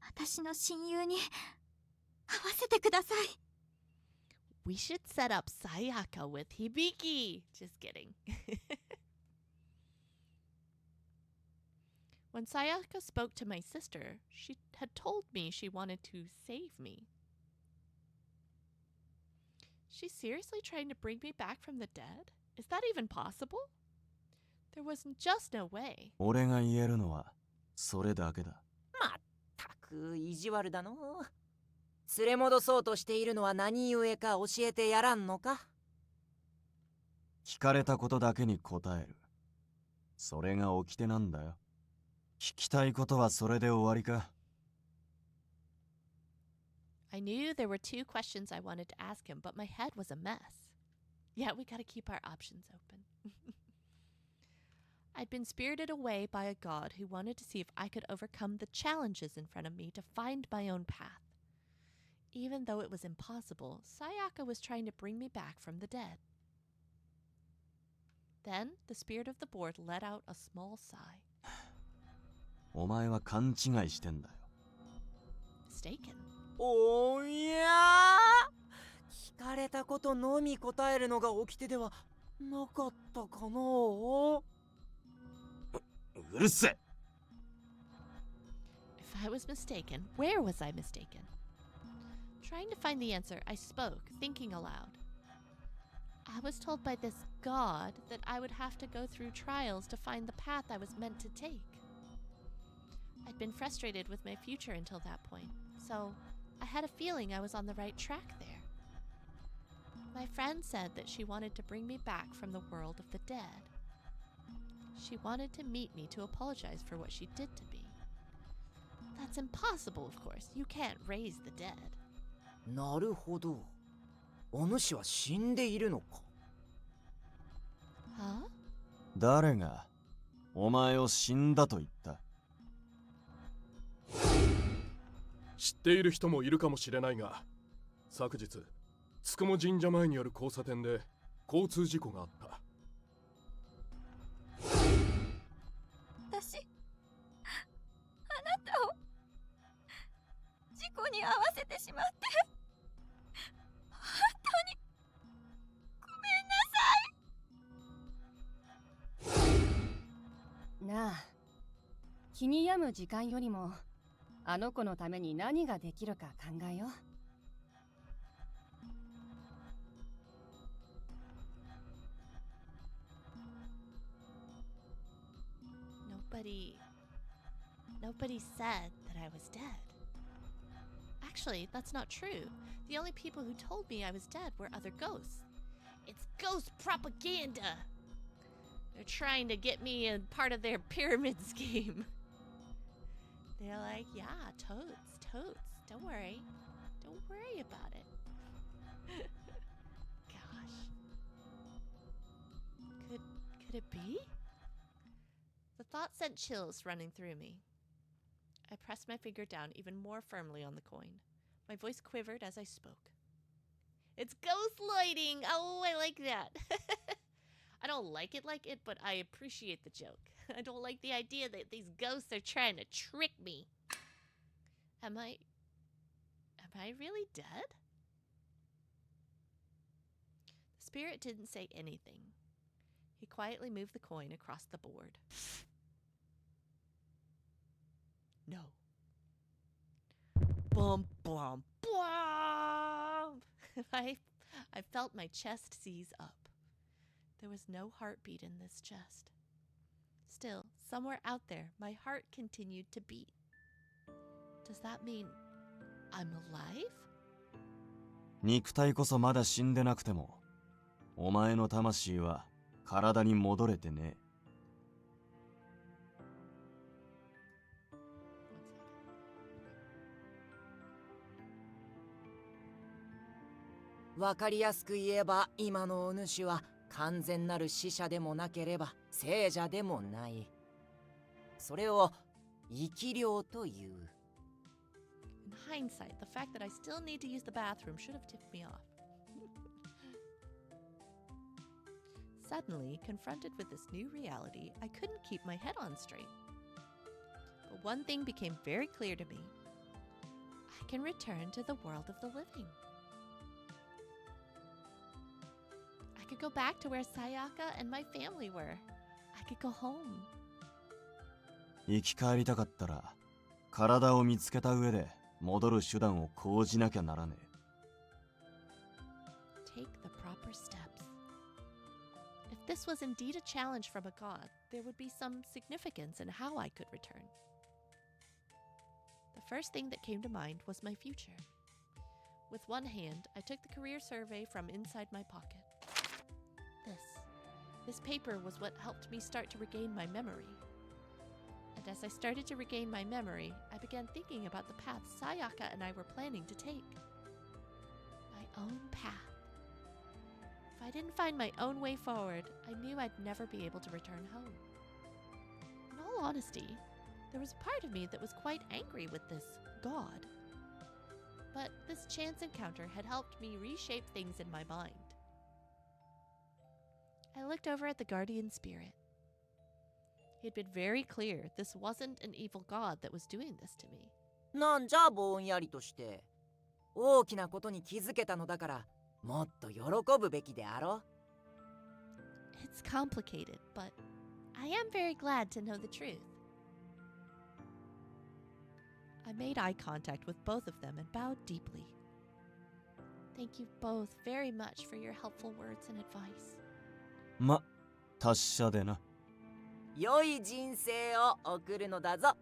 私の親友に会わせてください。We should set up Sayaka with Hibiki. Just kidding. When Sayaka spoke to my sister, she had told me she wanted to save me. She's seriously trying to bring me back from the dead? Is that even possible? There was just no way. 俺が言えるのはそれだけだ。まったく意地悪だの。連れ戻そうとしているのは何故か教えてやらんのか。聞かれたことだけに答える。それが掟なんだよ。聞きたいことはそれで終わりか。I knew there were 2 questions I wanted to ask him, but my head was a mess. Yeah, we gotta keep our options open. I'd been spirited away by a god who wanted to see if I could overcome the challenges in front of me to find my own path. Even though it was impossible, Sayaka was trying to bring me back from the dead. Then the spirit of the board let out a small sigh. お前は勘違いしてんだよ。Mistaken. おやー、聞かれたことのみ答えるのが掟ではなかったかの。うるせえ。 If I was mistaken, where was I mistaken? Trying to find the answer, I spoke, thinking aloud. I was told by this god that I would have to go through trials to find the path I was meant to take. I'd been frustrated with my future until that point, so I had a feeling I was on the right track there. My friend said that she wanted to bring me back from the world of the dead. She wanted to meet me to apologize for what she did to me. That's impossible, of course. You can't raise the dead. なるほど。お主は死んでいるのか。Huh? 誰がお前を死んだと言った？知っている人もいるかもしれないが、昨日つくも神社前にある交差点で交通事故があった。私、あなたを事故に遭わせてしまって本当にごめんなさい。なあ、気に病む時間よりもあの子のために何ができるか考えよう。Nobody said that I was dead. Actually, that's not true. The only people who told me I was dead were other ghosts. It's ghost propaganda. They're trying to get me in part of their pyramid scheme. They're like, yeah, totes. Don't worry about it. Gosh. Could it be? The thought sent chills running through me. I pressed my finger down even more firmly on the coin. My voice quivered as I spoke. It's ghost lighting! Oh, I like that. I don't like it, but I appreciate the joke. I don't like the idea that these ghosts are trying to trick me. Am I really dead? The spirit didn't say anything. He quietly moved the coin across the board. No. Bum, bum, bum! I felt my chest seize up. There was no heartbeat in this chest. Still, somewhere out there, my heart continued to beat. Does that mean I'm alive? 肉体こそまだ死んでなくても、お前の魂は体に戻れてね。わかりやすく言えば、今のお主は完全なる死者でもなければ聖者でもない。それを生き量という。In hindsight, the fact that I still need to use the bathroom should have tipped me off. Suddenly, confronted with this new reality, I couldn't keep my head on straight. But one thing became very clear to me. I can return to the world of the living. I could go back to where Sayaka and my family were. I could go home. 生き返りたかったら、体を見つけた上で戻る手段を講じなきゃならねえ。Take the proper steps. If this was indeed a challenge from a god, there would be some significance in how I could return. The first thing that came to mind was my future. With one hand, I took the career survey from inside my pocket. This paper was what helped me start to regain my memory. And as I started to regain my memory, I began thinking about the path Sayaka and I were planning to take. My own path. If I didn't find my own way forward, I knew I'd never be able to return home. In all honesty, there was a part of me that was quite angry with this god. But this chance encounter had helped me reshape things in my mind. I looked over at the guardian spirit. He had been very clear this wasn't an evil god that was doing this to me. なんじゃぼんやりとして。大きなことに気づけたのだから、もっと喜ぶべきであろ。It's complicated, but I am very glad to know the truth. I made eye contact with both of them and bowed deeply. Thank you both very much for your helpful words and advice. ま、達者でな。良い人生を送るのだぞ。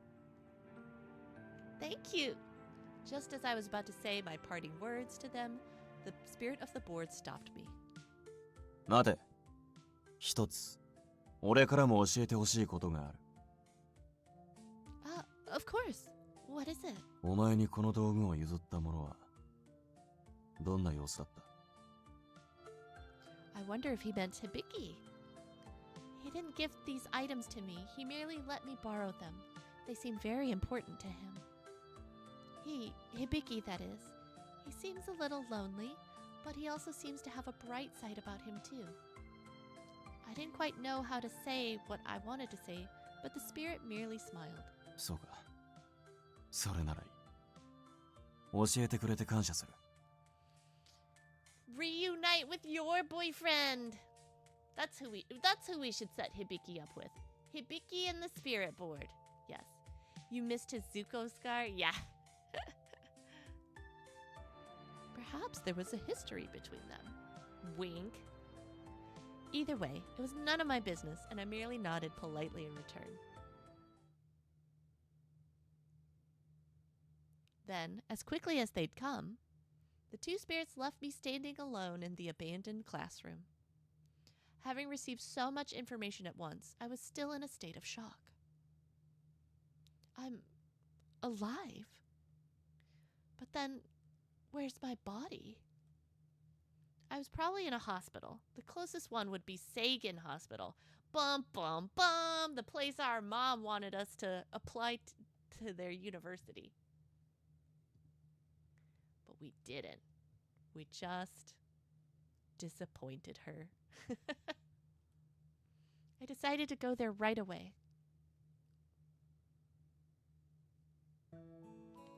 Thank you. Just as I was about to say my parting words to them, the spirit of the board stopped me. 待て。一つ、俺からも教えてほしいことがある。Of course. What is it? お前にこの道具を譲った者は、どんな様子だった？ I wonder if he meant Hibiki. He didn't give these items to me. He merely let me borrow them. They seem very important to him. Hibiki, that is. He seems a little lonely, but he also seems to have a bright side about him too. I didn't quite know how to say what I wanted to say, but the spirit merely smiled. そうか。それならいい。教えてくれて感謝する。Reunite with your boyfriend. That's who we should set Hibiki up with. Hibiki and the spirit board. Yes. You missed his Zuko scar? Yeah. Perhaps there was a history between them. Wink. Either way, it was none of my business, and I merely nodded politely in return. Then, as quickly as they'd come, the two spirits left me standing alone in the abandoned classroom. Having received so much information at once, I was still in a state of shock. I'm alive. But then, where's my body? I was probably in a hospital. The closest one would be Sagan Hospital. Bum, bum, bum! The place our mom wanted us to apply to their university. But we didn't. We just disappointed her. I decided to go there right away.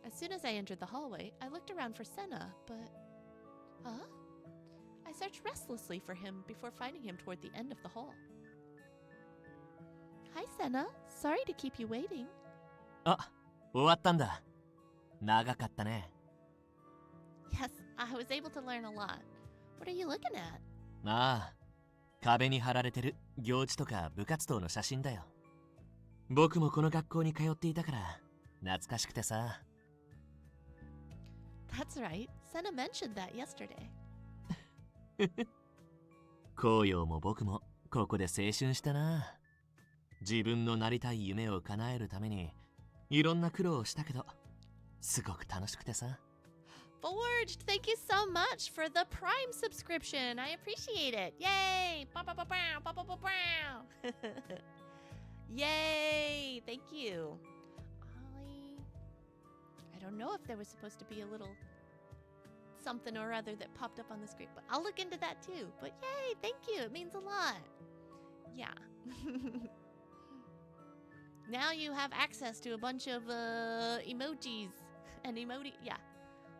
As soon as I entered the hallway, I looked around for Sena, but... Huh? I searched restlessly for him before finding him toward the end of the hall. Hi, Sena. Sorry to keep you waiting. あ、終わったんだ。長かったね。Yes, I was able to learn a lot. What are you looking at? ああ、壁に貼られてる行事とか部活動の写真だよ。僕もこの学校に通っていたから懐かしくてさ。That's right. Sena mentioned that yesterday. 紅葉も僕もここで青春したな。自分のなりたい夢を叶えるためにいろんな苦労をしたけど、すごく楽しくてさ。Forged, thank you so much for the Prime subscription. I appreciate it. Yay! Yay! Thank you. I don't know if there was supposed to be a little something or other that popped up on the screen, but I'll look into that too. But yay! Thank you. It means a lot. Yeah. Now you have access to a bunch of emojis and yeah.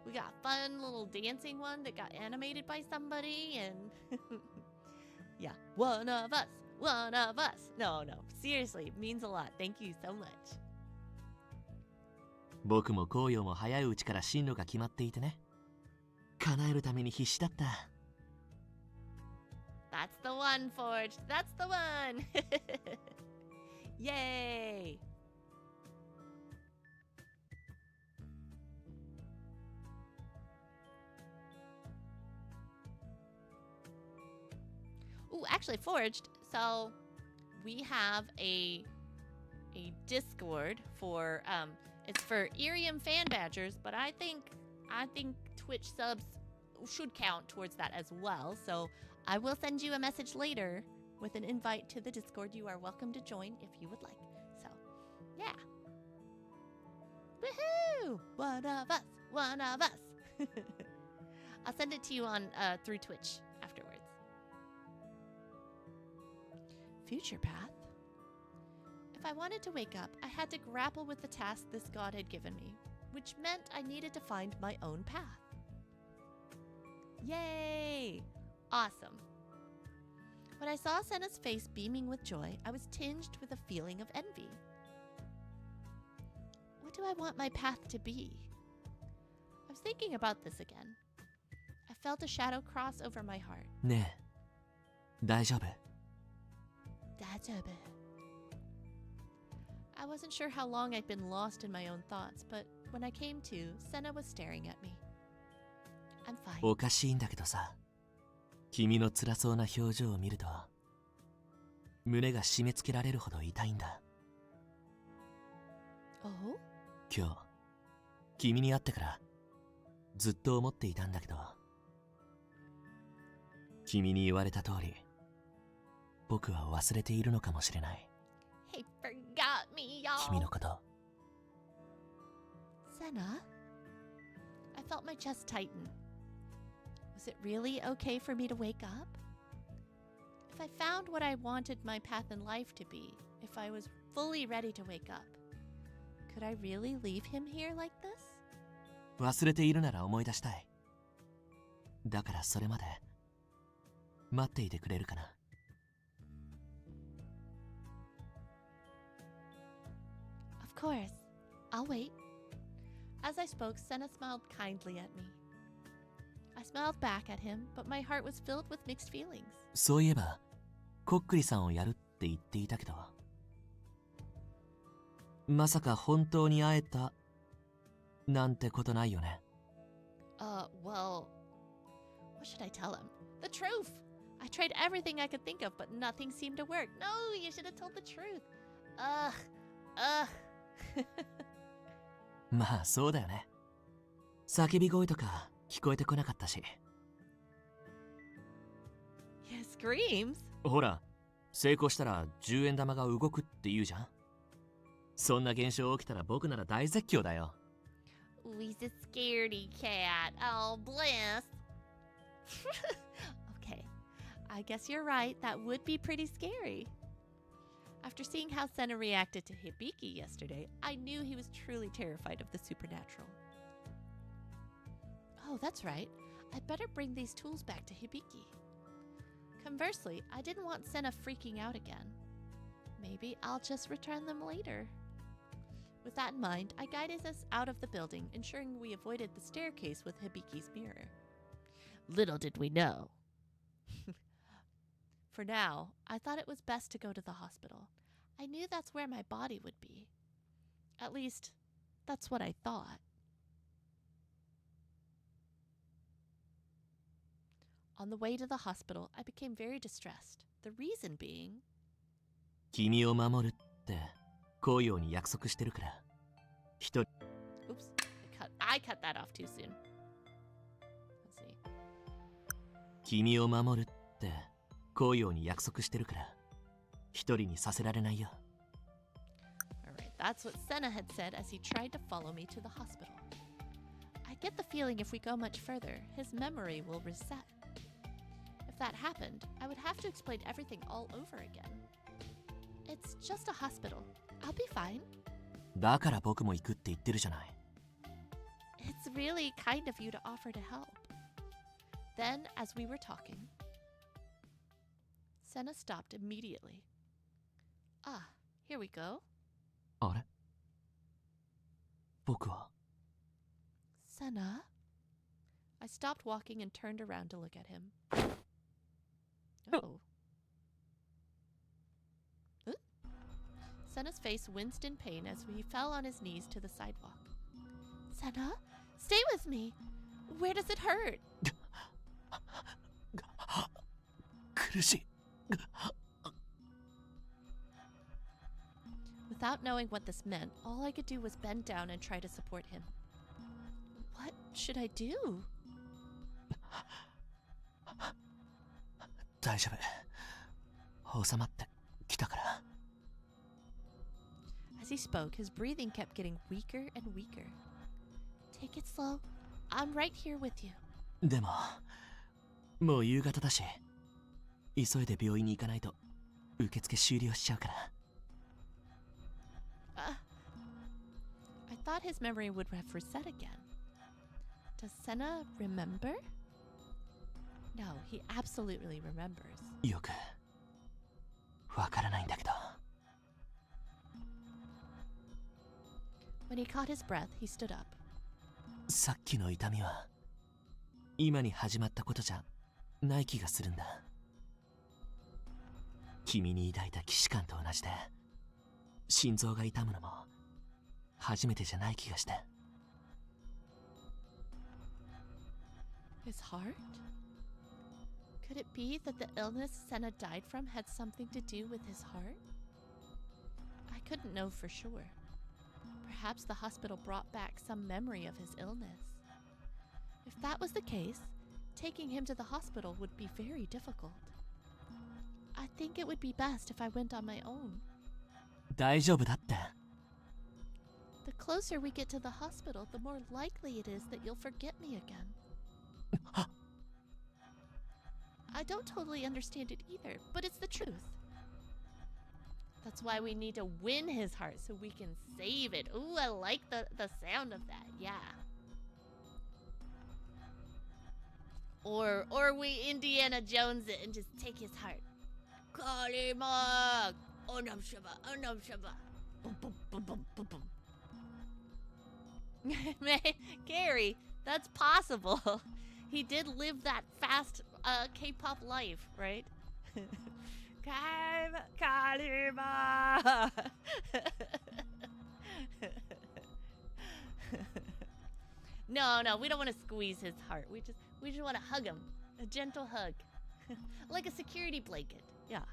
We got a fun little dancing one that got animated by somebody, and yeah, one of us. No, seriously, it means a lot. Thank you so much. 僕も紅葉も早いうちから進路が決まっていてね。叶えるために必死だった。That's the one, Forged. That's the one. Yay. Ooh, actually, Forged. So we have a Discord for it's for Iriam fan badgers, but I think Twitch subs should count towards that as well. So I will send you a message later with an invite to the Discord. You are welcome to join if you would like. So, yeah. Woohoo! One of us. I'll send it to you on through Twitch afterwards. Future path. If I wanted to wake up, I had to grapple with the task this god had given me, which meant I needed to find my own path. Yay! Awesome. When I saw Sena's face beaming with joy, I was tinged with a feeling of envy. What do I want my path to be? I was thinking about this again. I felt a shadow cross over my heart. ねえ、大丈夫？ I wasn't sure how long I'd been lost in my own thoughts, but When I came to, Sena was staring at me. I'm fine. おかしいんだけどさ、君の辛そうな表情を見ると胸が締め付けられるほど痛いんだ。 Oh? 今日君に会ってからずっと思っていたんだけど、君に言われた通り僕は忘れているのかもしれない。 He forgot me, y'all. 君のこと。 Sena? I felt my chest tighten. Was it really okay for me to wake up? If I found what I wanted my path in life to be, if I was fully ready to wake up, could I really leave him here like this? 忘れているなら思い出したい。だからそれまで待っていてくれるかな。 Of course. I'll wait. As I spoke, Sena smiled kindly at me. I smiled back at him, but my heart was filled with mixed feelings. そういえばコックリさんをやるって言っていたけど、まさか本当に会えたなんてことないよね。 Well, what should I tell him? The truth! I tried everything I could think of, but nothing seemed to work. No, you should have told the truth. Ugh. まあそうだよね。叫び声とか聞こえてこなかったし。 Yeah, screams? ほら、成功したら10円玉が動くって言うじゃん。そんな現象起きたら僕なら大絶叫だよ。 He's a scaredy cat. Oh, bless. Okay, I guess you're right. That would be pretty scary. After seeing how Sena reacted to Hibiki yesterday, I knew he was truly terrified of the supernatural. Oh, that's right. I'd better bring these tools back to Hibiki. Conversely, I didn't want Sena freaking out again. Maybe I'll just return them later. With that in mind, I guided us out of the building, ensuring we avoided the staircase with Hibiki's mirror. Little did we know. For now, I thought it was best to go to the hospital. I knew that's where my body would be. At least, that's what I thought. On the way to the hospital, I became very distressed. The reason being... 君を守るってこうように約束してるから一人。 Oops, I cut that off too soon. Let's see. 君を守るってこうように約束してるから一人にさせられないよ。 Alright, that's what Sena had said as he tried to follow me to the hospital. I get the feeling if we go much further, his memory will reset. If that happened, I would have to explain everything all over again. It's just a hospital. I'll be fine. だから僕も行くって言ってるじゃない。 It's really kind of you to offer to help. Then, as we were talking, Sena stopped immediately. Ah, here we go. あれ僕は Sena? I stopped walking and turned around to look at him. Oh. Huh? Sena's face winced in pain as he fell on his knees to the sidewalk. Sena, stay with me. Where does it hurt? 苦しい。 Without knowing what this meant, all I could do was bend down and try to support him. What should I do? 大丈夫。収まってきたから。 As he spoke, his breathing kept getting weaker and weaker. Take it slow. I'm right here with you. でももう夕方だし急いで病院に行かないと受付終了しちゃうから。I thought his memory would have reset again. Does Sena remember? No, he absolutely remembers. よくわからないんだけど。 When he caught his breath, he stood up. さっきの痛みは今に始まったことじゃない気がするんだ。君に抱いた既視感と同じで心臓が痛むのも初めてじゃない気がして。His heart? Could it be that the illness Sena died from had something to do with his heart? I couldn't know for sure. Perhaps the hospital brought back some memory of his illness. If that was the case, taking him to the hospital would be very difficult. I think it would be best if I went on my own. 大丈夫だって。 The closer we get to the hospital, the more likely it is that you'll forget me again. I don't totally understand it either, but it's the truth. That's why we need to win his heart so we can save it. Ooh, I like the sound of that. Yeah. Or we Indiana Jones it and just take his heart. Kalima! Onam shaba, onam shaba. Boom, boom, boom, boom, boom, boom. Gary, that's possible. He did live that fast K-pop life, right? Kalima! No, we don't want to squeeze his heart. We just want to hug him. A gentle hug. Like a security blanket. Yeah.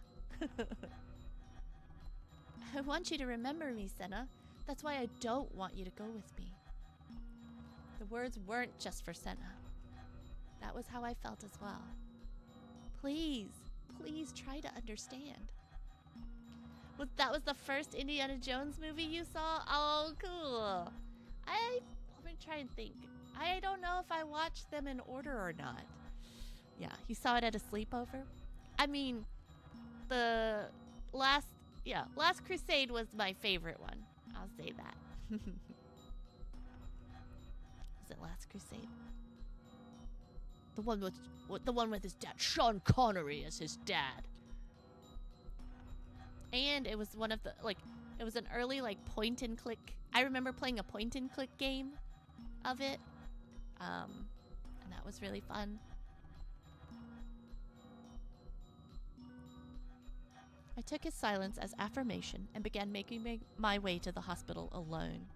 I want you to remember me, Sena. That's why I don't want you to go with me. The words weren't just for Sena. That was how I felt as well. Please try to understand. That was the first Indiana Jones movie you saw? Oh, cool. Let me try and think. I don't know if I watched them in order or not. Yeah, you saw it at a sleepover? I mean, the Last Crusade was my favorite one. I'll say that. Was it Last Crusade? The one with his dad, Sean Connery as his dad. And it was one of the it was an early point and click. I remember playing a point and click game of it. And that was really fun. I took his silence as affirmation and began making my way to the hospital alone.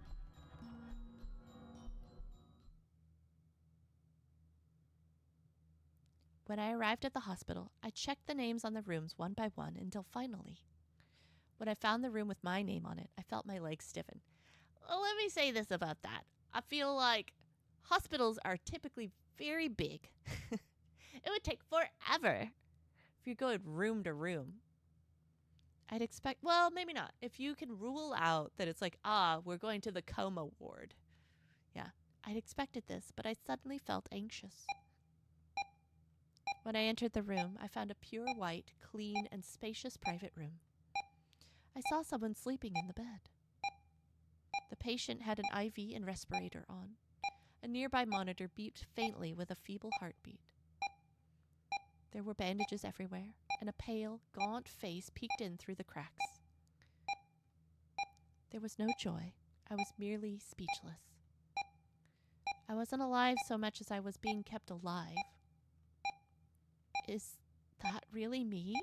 When I arrived at the hospital, I checked the names on the rooms one by one until finally, when I found the room with my name on it, I felt my legs stiffen. Well, let me say this about that. I feel like hospitals are typically very big. It would take forever if you're going room to room. I'd expect, well, maybe not. If you can rule out that it's we're going to the coma ward. Yeah, I'd expected this, but I suddenly felt anxious. When I entered the room, I found a pure white, clean, and spacious private room. I saw someone sleeping in the bed. The patient had an IV and respirator on. A nearby monitor beeped faintly with a feeble heartbeat. There were bandages everywhere, and a pale, gaunt face peeked in through the cracks. There was no joy. I was merely speechless. I wasn't alive so much as I was being kept alive. Is that really me?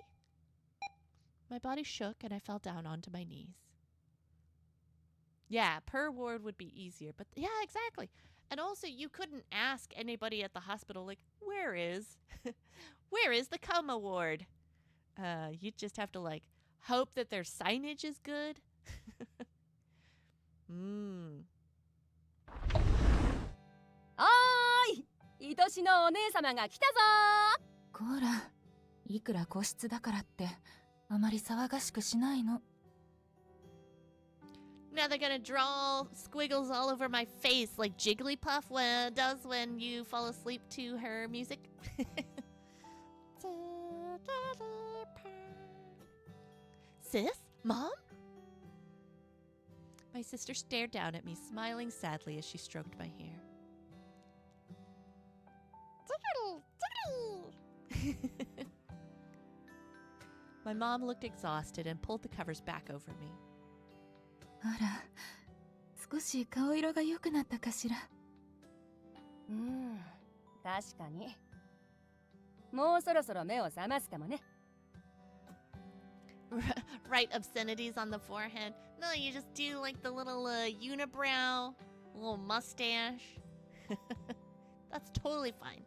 My body shook and I fell down onto my knees. Yeah, per ward would be easier, but yeah, exactly. And also, you couldn't ask anybody at the hospital, where is the coma ward? You'd just have to, hope that their signage is good.おーい、愛しのお姉様が来たぞー。こら、いくら個室だからってあまり騒がしくしないの。 Now they're gonna draw squiggles all over my face like Jigglypuff does when you fall asleep to her music. Sis? Mom? My sister stared down at me, smiling sadly as she stroked my hair. My mom looked exhausted and pulled the covers back over me. あら、少し顔色が良くなったかしら。確かに。もうそろそろ目を覚ますかもね。Write obscenities on the forehead. No, you just do the little unibrow, little mustache. That's totally fine.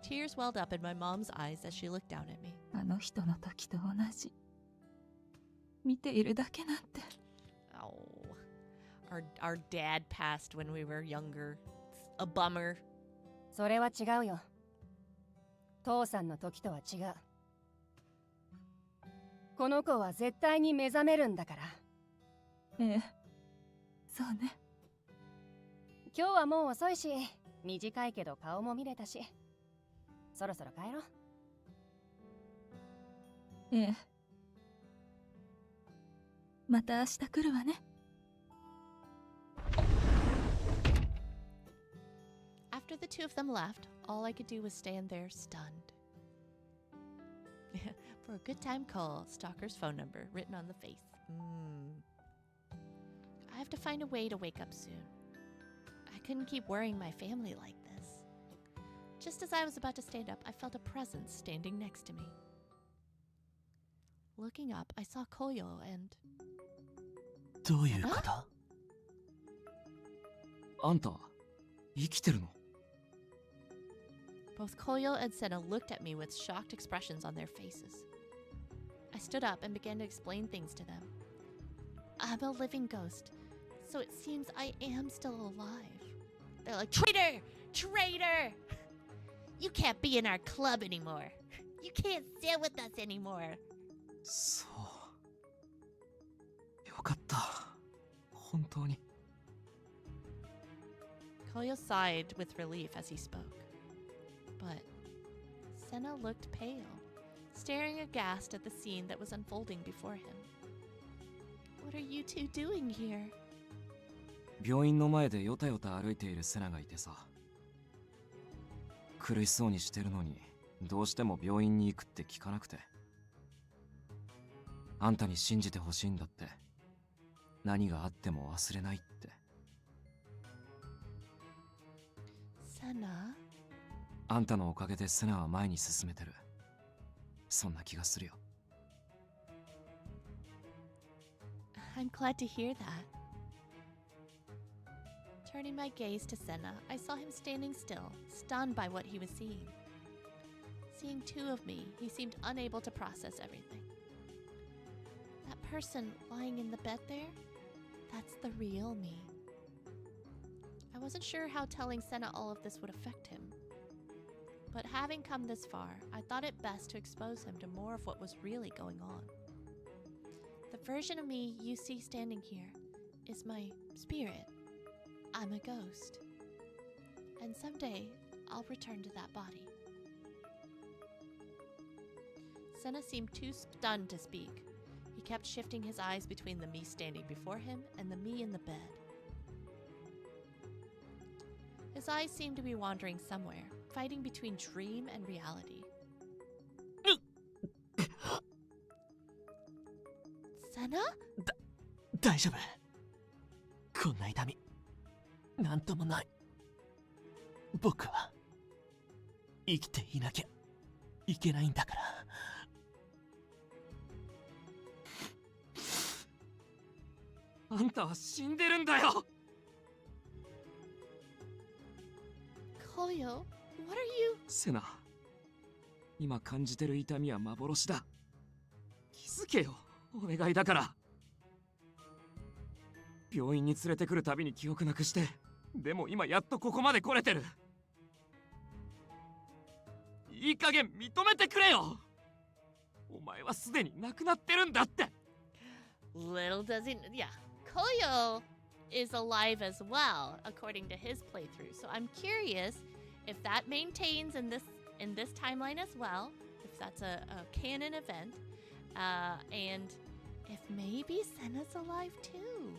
Tears welled up in my mom's eyes as she looked down at me. あの人の時と同じ。見ているだけなんて。 Oh, our dad passed when we were younger. It's a bummer. それは違うよ。父さんの時とは違う。この子は絶対に目覚めるんだから。ええ、そうね。今日はもう遅いし、短いけど顔も見れたし、そろそろ帰ろう。ええ。また明日来るわね。After the two of them left, all I could do was stand there stunned. For a good time call, Stalker's phone number written on the face. I have to find a way to wake up soon. I couldn't keep worrying my family like this. Just as I was about to stand up, I felt a presence standing next to me. Looking up, I saw Koyo and... どういうこと？あんた生きてるの？ Both Koyo and Sena looked at me with shocked expressions on their faces. I stood up and began to explain things to them. I'm a living ghost, so it seems I am still alive. They're like, Traitor! Traitor! You can't be in our club anymore. You can't sit with us anymore. そう。よかった。本当に。Koyo sighed with relief as he spoke. But Sena looked pale, staring aghast at the scene that was unfolding before him. What are you two doing here? 病院の前でよたよた歩いているセナがいてさ。苦しそうにしてるのに、どうしても病院に行くって聞かなくて。あんたに信じてほしいんだって。何があっても忘れないって。Sena? あんたのおかげでセナは前に進めてる。そんな気がするよ。I'm glad to hear that. Turning my gaze to Sena, I saw him standing still, stunned by what he was seeing. Seeing two of me, he seemed unable to process everything. That person lying in the bed there? That's the real me. I wasn't sure how telling Sena all of this would affect him. But having come this far, I thought it best to expose him to more of what was really going on. The version of me you see standing here is my spirit. I'm a ghost. And someday, I'll return to that body. Sena seemed too stunned to speak. He kept shifting his eyes between the me standing before him and the me in the bed. His eyes seemed to be wandering somewhere, fighting between dream and reality. Sena? 大丈夫。こんな痛み、なんともない。僕は生きていなきゃいけないんだから。あんたは死んでるんだよ。Koyo, what are you? セナ、今感じてる痛みは幻だ。気づけよ、お願いだから。病院に連れてくるたびに記憶なくして、でも今やっとここまで来れてる。いい加減認めてくれよ。お前はすでに亡くなってるんだって。 Little does he... Yeah, Koyo is alive as well, according to his playthrough. So I'm curious if that maintains in this timeline as well, if that's a canon event, and if maybe Sena's alive too.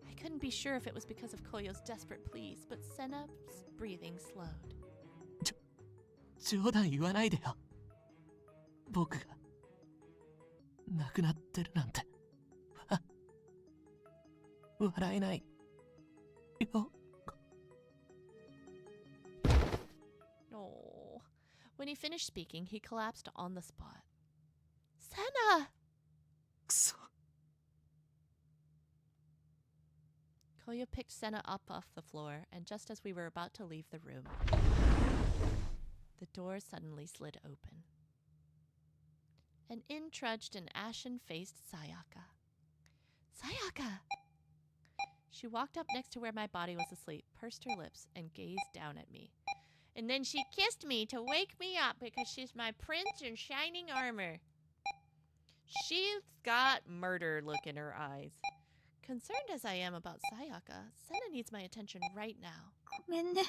I couldn't be sure if it was because of Koyo's desperate pleas, but Sena's breathing slowed. 冗談言わないでよ。僕が亡くなってるなんて笑えないよ。Oh. When he finished speaking, he collapsed on the spot. Sena! くそ。 Koyo picked Sena up off the floor, and just as we were about to leave the room, The door suddenly slid open. And in trudged an ashen-faced Sayaka. Sayaka! She walked up next to where my body was asleep, pursed her lips, and gazed down at me. And then she kissed me to wake me up because she's my prince in shining armor. She's got murder look in her eyes. Concerned as I am about Sayaka, Sena needs my attention right now. ごめんね。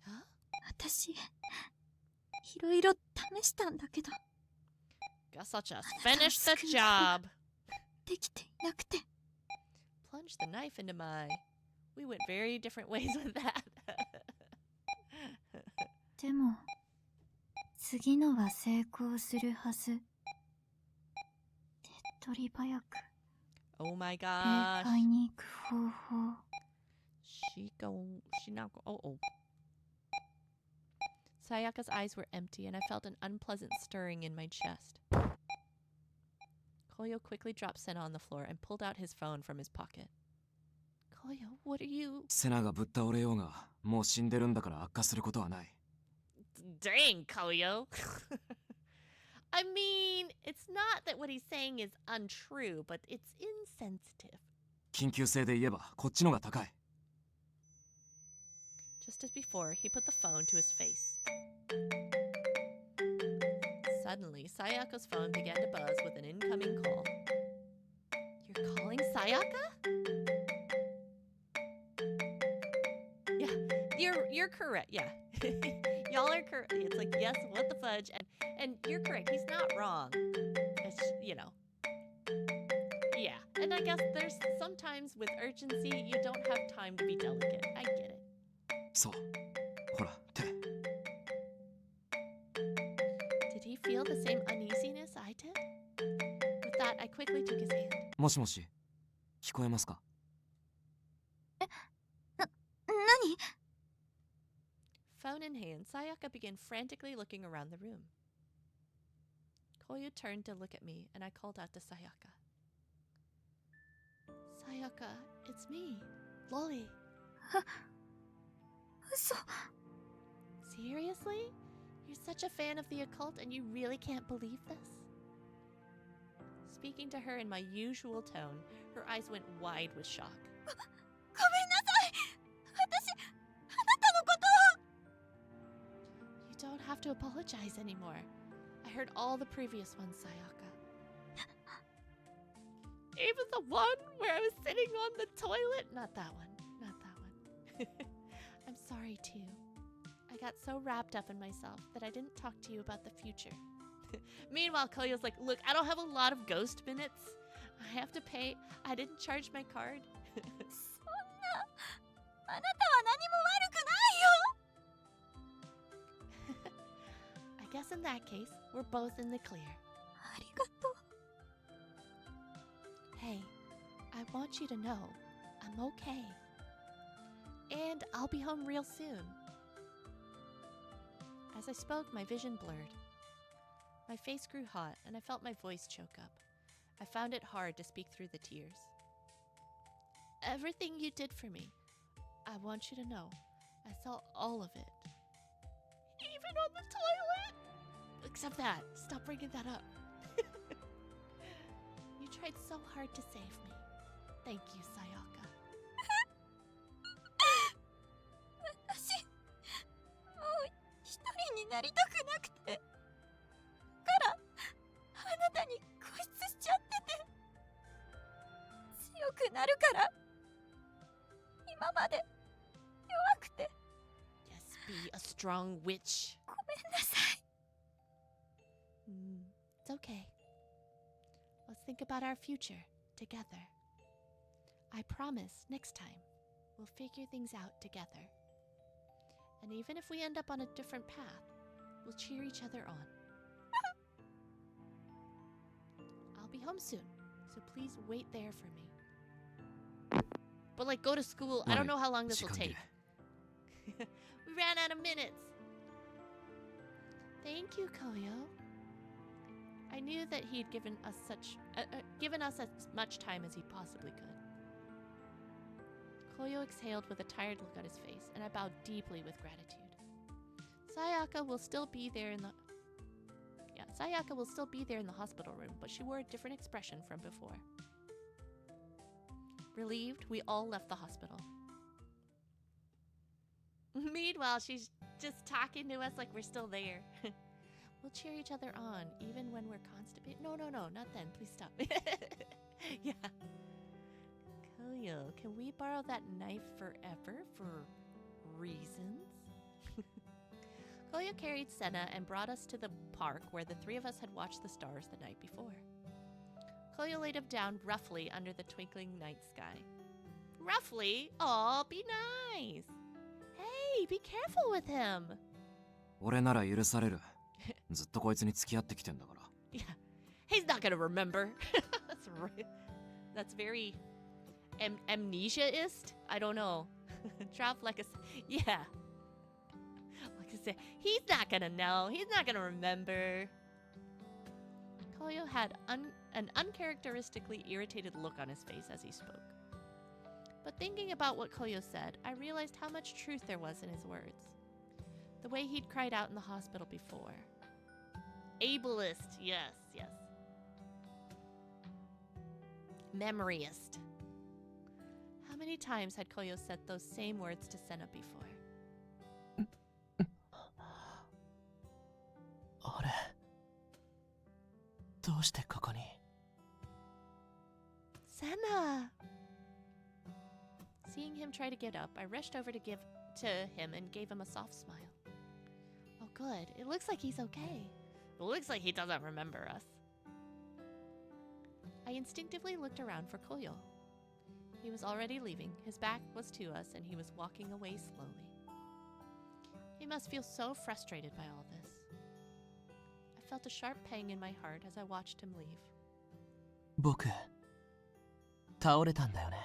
Huh? 私、いろいろ試したんだけど、 Guess I'll just finish the job. できていなくて。 Plunged the knife into my... We went very different ways with that. でも、次のは成功するはず。手っ取り早く、 Oh my 霊 gosh. 界に行く方法。 She not go. Oh. Sayaka's eyes were empty, and I felt an unpleasant stirring in my chest. Koyo quickly dropped Sena on the floor and pulled out his phone from his pocket. Koyo, what are you... セナがぶっ倒れようが、もう死んでるんだから悪化することはない。Dang, Koyo. I mean, it's not that what he's saying is untrue, but it's insensitive. 緊急性で言えば、こっちのが高い。Just as before, he put the phone to his face. Suddenly, Sayaka's phone began to buzz with an incoming call. You're calling Sayaka? Yeah, you're correct. Yeah. Y'all are correct. It's like, yes, what the fudge? And you're correct. He's not wrong. It's, you know. Yeah. And I guess there's sometimes with urgency, you don't have time to be delicate. I get it. そう。ほら、手。Did he feel the same uneasiness I did? With that, I quickly took his hand. もしもし、聞こえますか？何？ Phone in hand, Sayaka began frantically looking around the room. Koyo turned to look at me, and I called out to Sayaka. Sayaka, it's me, Lolli. 嘘。 Seriously? You're such a fan of the occult and you really can't believe this? Speaking to her in my usual tone, her eyes went wide with shock. ごめんなさい。私、あなたのことを。 You don't have to apologize anymore. I heard all the previous ones, Sayaka. Even the one where I was sitting on the toilet? Not that one. Not that one. I'm sorry too. I got so wrapped up in myself that I didn't talk to you about the future. Meanwhile, Koyo's like, look, I don't have a lot of ghost minutes. I have to pay. I didn't charge my card. そんな。あなたは何も悪くないよ。 I guess in that case, we're both in the clear. ありがとう。 Hey, I want you to know I'm okay. And I'll be home real soon. As I spoke, my vision blurred. My face grew hot, and I felt my voice choke up. I found it hard to speak through the tears. Everything you did for me, I want you to know, I saw all of it. Even on the toilet! Except that. Stop bringing that up. You tried so hard to save me. Thank you, Sayaka. 私、もう一人になりたくなくて。だから、あなたに固執しちゃってて。強くなるから。今まで弱くて。 Yes, be a strong witch. ごめんなさい。 It's okay. Let's think about our future together. I promise next time we'll figure things out together. And even if we end up on a different path, we'll cheer each other on. I'll be home soon, so please wait there for me. But like, go to school. I don't know how long this will take. We ran out of minutes. Thank you, Koyo. I knew that he'd given us as much time as he possibly could. Koyo exhaled with a tired look on his face, and I bowed deeply with gratitude. Sayaka will still be there in the hospital room, but she wore a different expression from before. Relieved, we all left the hospital. Meanwhile, she's just talking to us like we're still there. We'll cheer each other on, even when we're constipated. No, not then. Please stop. Yeah. Koyo, can we borrow that knife forever for reasons? Koyo carried Sena and brought us to the park where the three of us had watched the stars the night before. Koyo laid him down roughly under the twinkling night sky. Roughly? Aw, be nice. Hey, be careful with him. 俺なら許される。ずっとこいつに付き合ってきてんだから。Yeah, he's not gonna remember. That's very amnesia-ist? I don't know. Drop like a... Yeah. Like I said, he's not gonna know. He's not gonna remember. Koyo had an uncharacteristically irritated look on his face as he spoke. But thinking about what Koyo said, I realized how much truth there was in his words. The way he'd cried out in the hospital before. Ableist, yes. Memoryist. How many times had Koyo said those same words to Sena before? 俺どうしてここに Sena! Seeing him try to get up, I rushed over to him and gave him a soft smile. Oh good, it looks like he's okay. It looks like he doesn't remember us. I instinctively looked around for Koyo. He was already leaving, his back was to us, and he was walking away slowly. He must feel so frustrated by all this. I felt a sharp pang in my heart as I watched him leave. 僕倒れたんだよね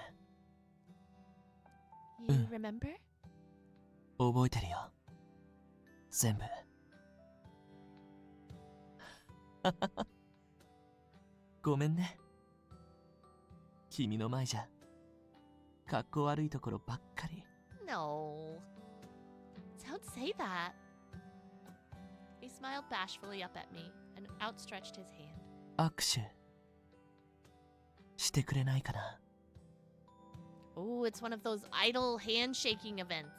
You remember? 覚えてるよ全部ごめんね君の前じゃかっこ悪いところばっかり No. Don't say that. He smiled bashfully up at me and outstretched his hand. 握手してくれないかな Oh, it's one of those idle handshaking events.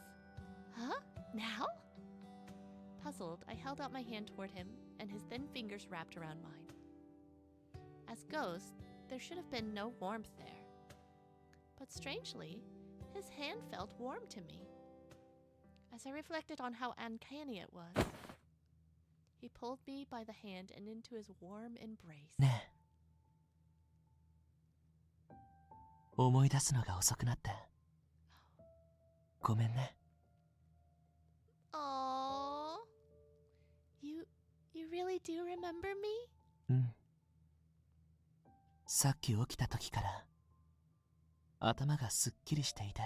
Huh? Now? Puzzled, I held out my hand toward him, and his thin fingers wrapped around mine. As ghosts, there should have been no warmth there. But strangely, his hand felt warm to me. As I reflected on how uncanny it was, he pulled me by the hand and into his warm embrace. ねえ思い出すのが遅くなってごめんね Aww. You really do remember me? うんさっき起きた時から頭がすっきりしていて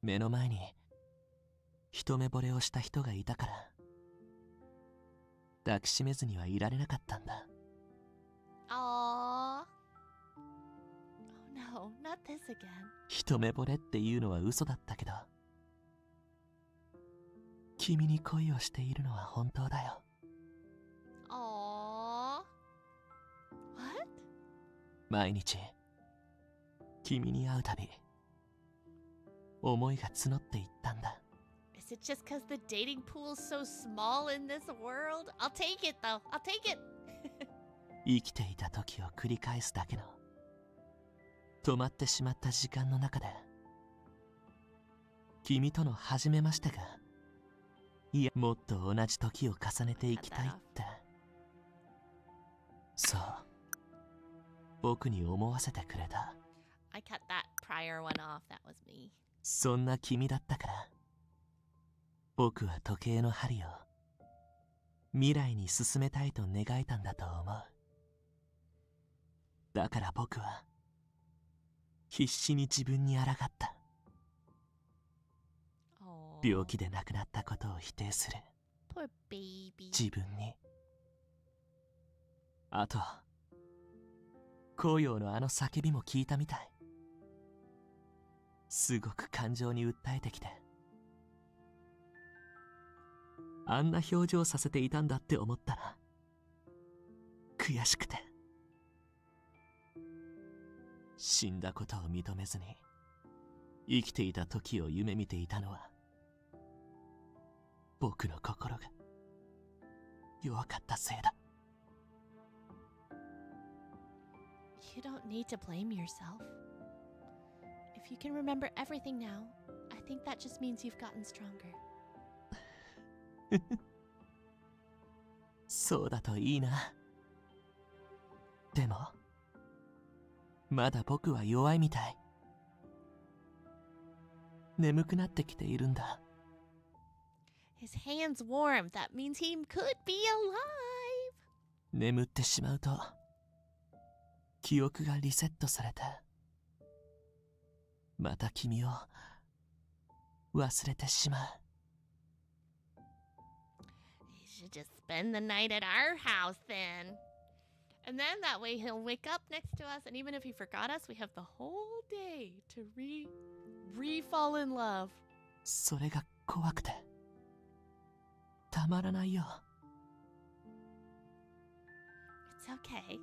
目の前に一目惚れをした人がいたから抱きしめずにはいられなかったんだ Aww. Oh no, not this again. 一目惚れっていうのは嘘だったけど君に恋をしているのは本当だよ Aww. What? 毎日君に会うたび思いが募っていったんだ Is it just because the dating pool's so small in this world? I'll take it though. I'll take it. 生きていた時を繰り返すだけの止まってしまった時間の中で君との初めましてがいやもっと同じ時を重ねていきたいってそう僕に思わせてくれた I cut that prior one off. That was me. そんな君だったから僕は時計の針を未来に進めたいと願えたんだと思うだから僕は必死に自分に抗った Aww. 病気で亡くなったことを否定する Poor baby. 自分にあと紅葉のあの叫びも聞いたみたいすごく感情に訴えてきて、あんな表情させていたんだって思ったら悔しくて、死んだことを認めずに生きていた時を夢見ていたのは僕の心が弱かったせいだ。 You don't need to blame yourself. If you can remember everything now, I think that just means you've gotten stronger. そうだといいな。でもまだ僕は弱いみたい。眠くなってきているんだ。 His hand's warm. That means he could be alive. 眠ってしまうと記憶がリセットされて、また君を忘れてしまう。 You should just spend the night at our house then. And then that way he'll wake up next to us, and even if he forgot us, we have the whole day to re-fall in love. それが怖くてたまらないよ。 It's okay.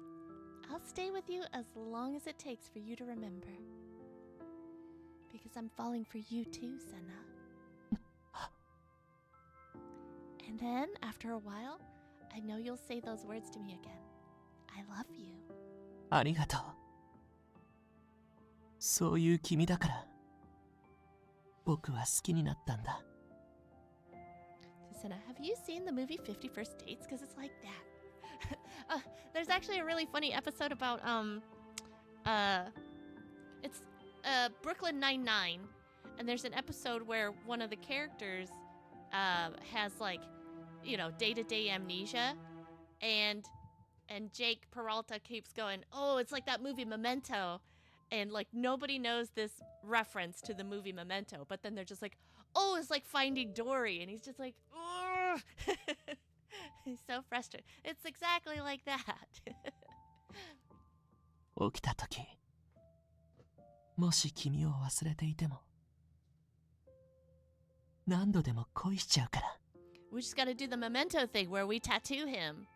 I'll stay with you as long as it takes for you to remember. Because I'm falling for you too, Sena. And then, after a while, I know you'll say those words to me again. I love you. ありがとう。そういう君だから僕は好きになったんだ。 Sena, have you seen the movie 50 First Dates? Because it's like that. There's actually a really funny episode about it's Brooklyn Nine-Nine, and there's an episode where one of the characters has like, you know, day-to-day amnesia, and Jake Peralta keeps going, oh, it's like that movie Memento, and like nobody knows this reference to the movie Memento, but then they're just like, oh, it's like Finding Dory, and he's just like, ugh. He's so frustrated. It's exactly like that. 起きた時、もし君を忘れていても何度でも恋しちゃうから。 We just gotta do the Memento thing where we tattoo him.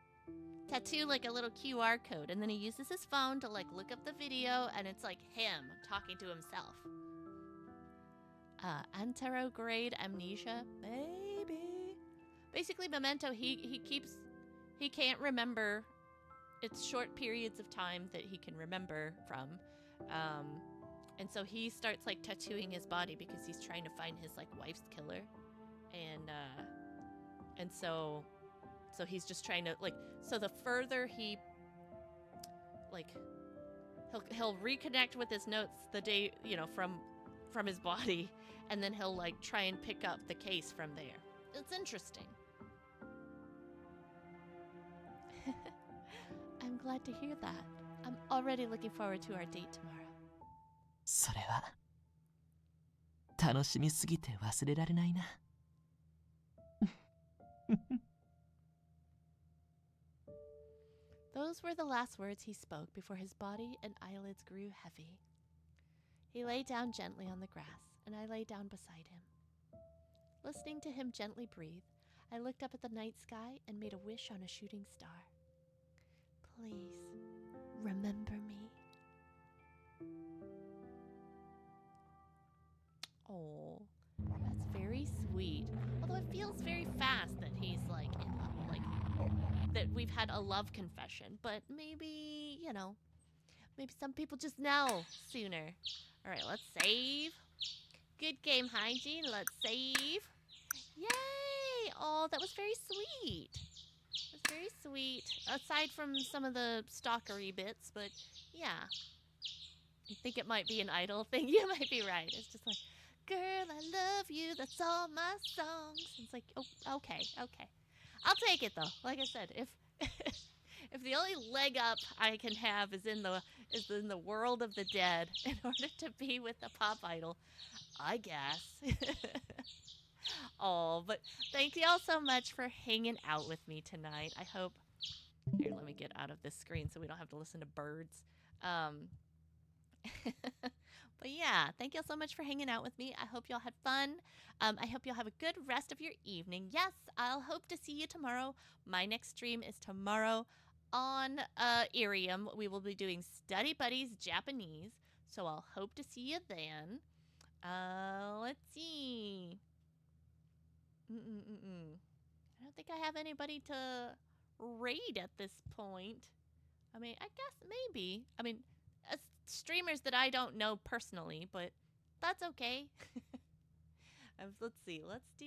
Tattoo like a little QR code, and then he uses his phone to like look up the video, and it's like him talking to himself. Anterograde amnesia, baby. Basically, Memento, he can't remember. It's short periods of time that he can remember from, and so he starts like tattooing his body because he's trying to find his like wife's killer, and so he's just trying to like, so the further he like, he'll reconnect with his notes the day, you know, from his body, and then he'll like try and pick up the case from there. It's interesting. I'm glad to hear that. I'm already looking forward to our date tomorrow. それは楽しみすぎて忘れられないな。Those were the last words he spoke before his body and eyelids grew heavy. He lay down gently on the grass, and I lay down beside him. Listening to him gently breathe, I looked up at the night sky and made a wish on a shooting star. Please, remember me. Oh, that's very sweet. Although it feels very fast that he's like in love, like that we've had a love confession. But maybe, you know, maybe some people just know sooner. All right, let's save. Good game hygiene. Let's save. Yay! Oh, that was very sweet. It was very sweet. Aside from some of the stalkery bits, but yeah. You think it might be an idol thing? You might be right. It's just like, girl, I love you. That's all my songs. It's like, oh, okay. I'll take it though. Like I said, if if the only leg up I can have is in the world of the dead in order to be with the pop idol, I guess. Oh, but thank you all so much for hanging out with me tonight. I hope. Here, let me get out of this screen so we don't have to listen to birds. But But yeah, thank y'all so much for hanging out with me. I hope y'all had fun. I hope y'all have a good rest of your evening. Yes, I'll hope to see you tomorrow. My next stream is tomorrow on Iriam. We will be doing Study Buddies Japanese. So I'll hope to see you then. Let's see. I don't think I have anybody to raid at this point. I mean, I guess maybe. I mean, streamers that I don't know personally, but that's okay. Let's see. Let's do.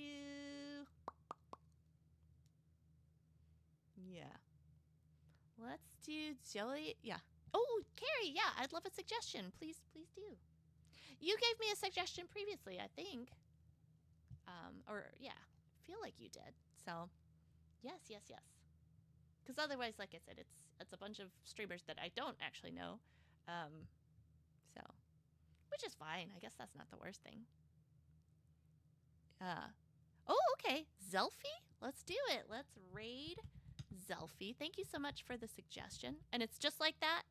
Yeah. Let's do Joey. Yeah. Oh, Carrie. Yeah, I'd love a suggestion. Please do. You gave me a suggestion previously, I think. Or yeah, I feel like you did. So, yes. Because otherwise, like I said, it's a bunch of streamers that I don't actually know. So, which is fine. I guess that's not the worst thing. Oh, okay. Zelfie? Let's do it. Let's raid Zelfie. Thank you so much for the suggestion. And it's just like that.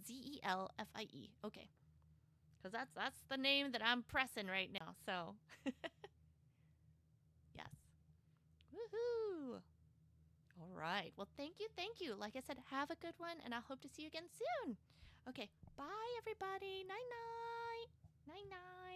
Zelfie. Okay. Because that's the name that I'm pressing right now. So, yes. Woohoo. All right. Well, thank you. Like I said, have a good one, and I hope to see you again soon. Okay. Bye, everybody. Night-night. Night-night.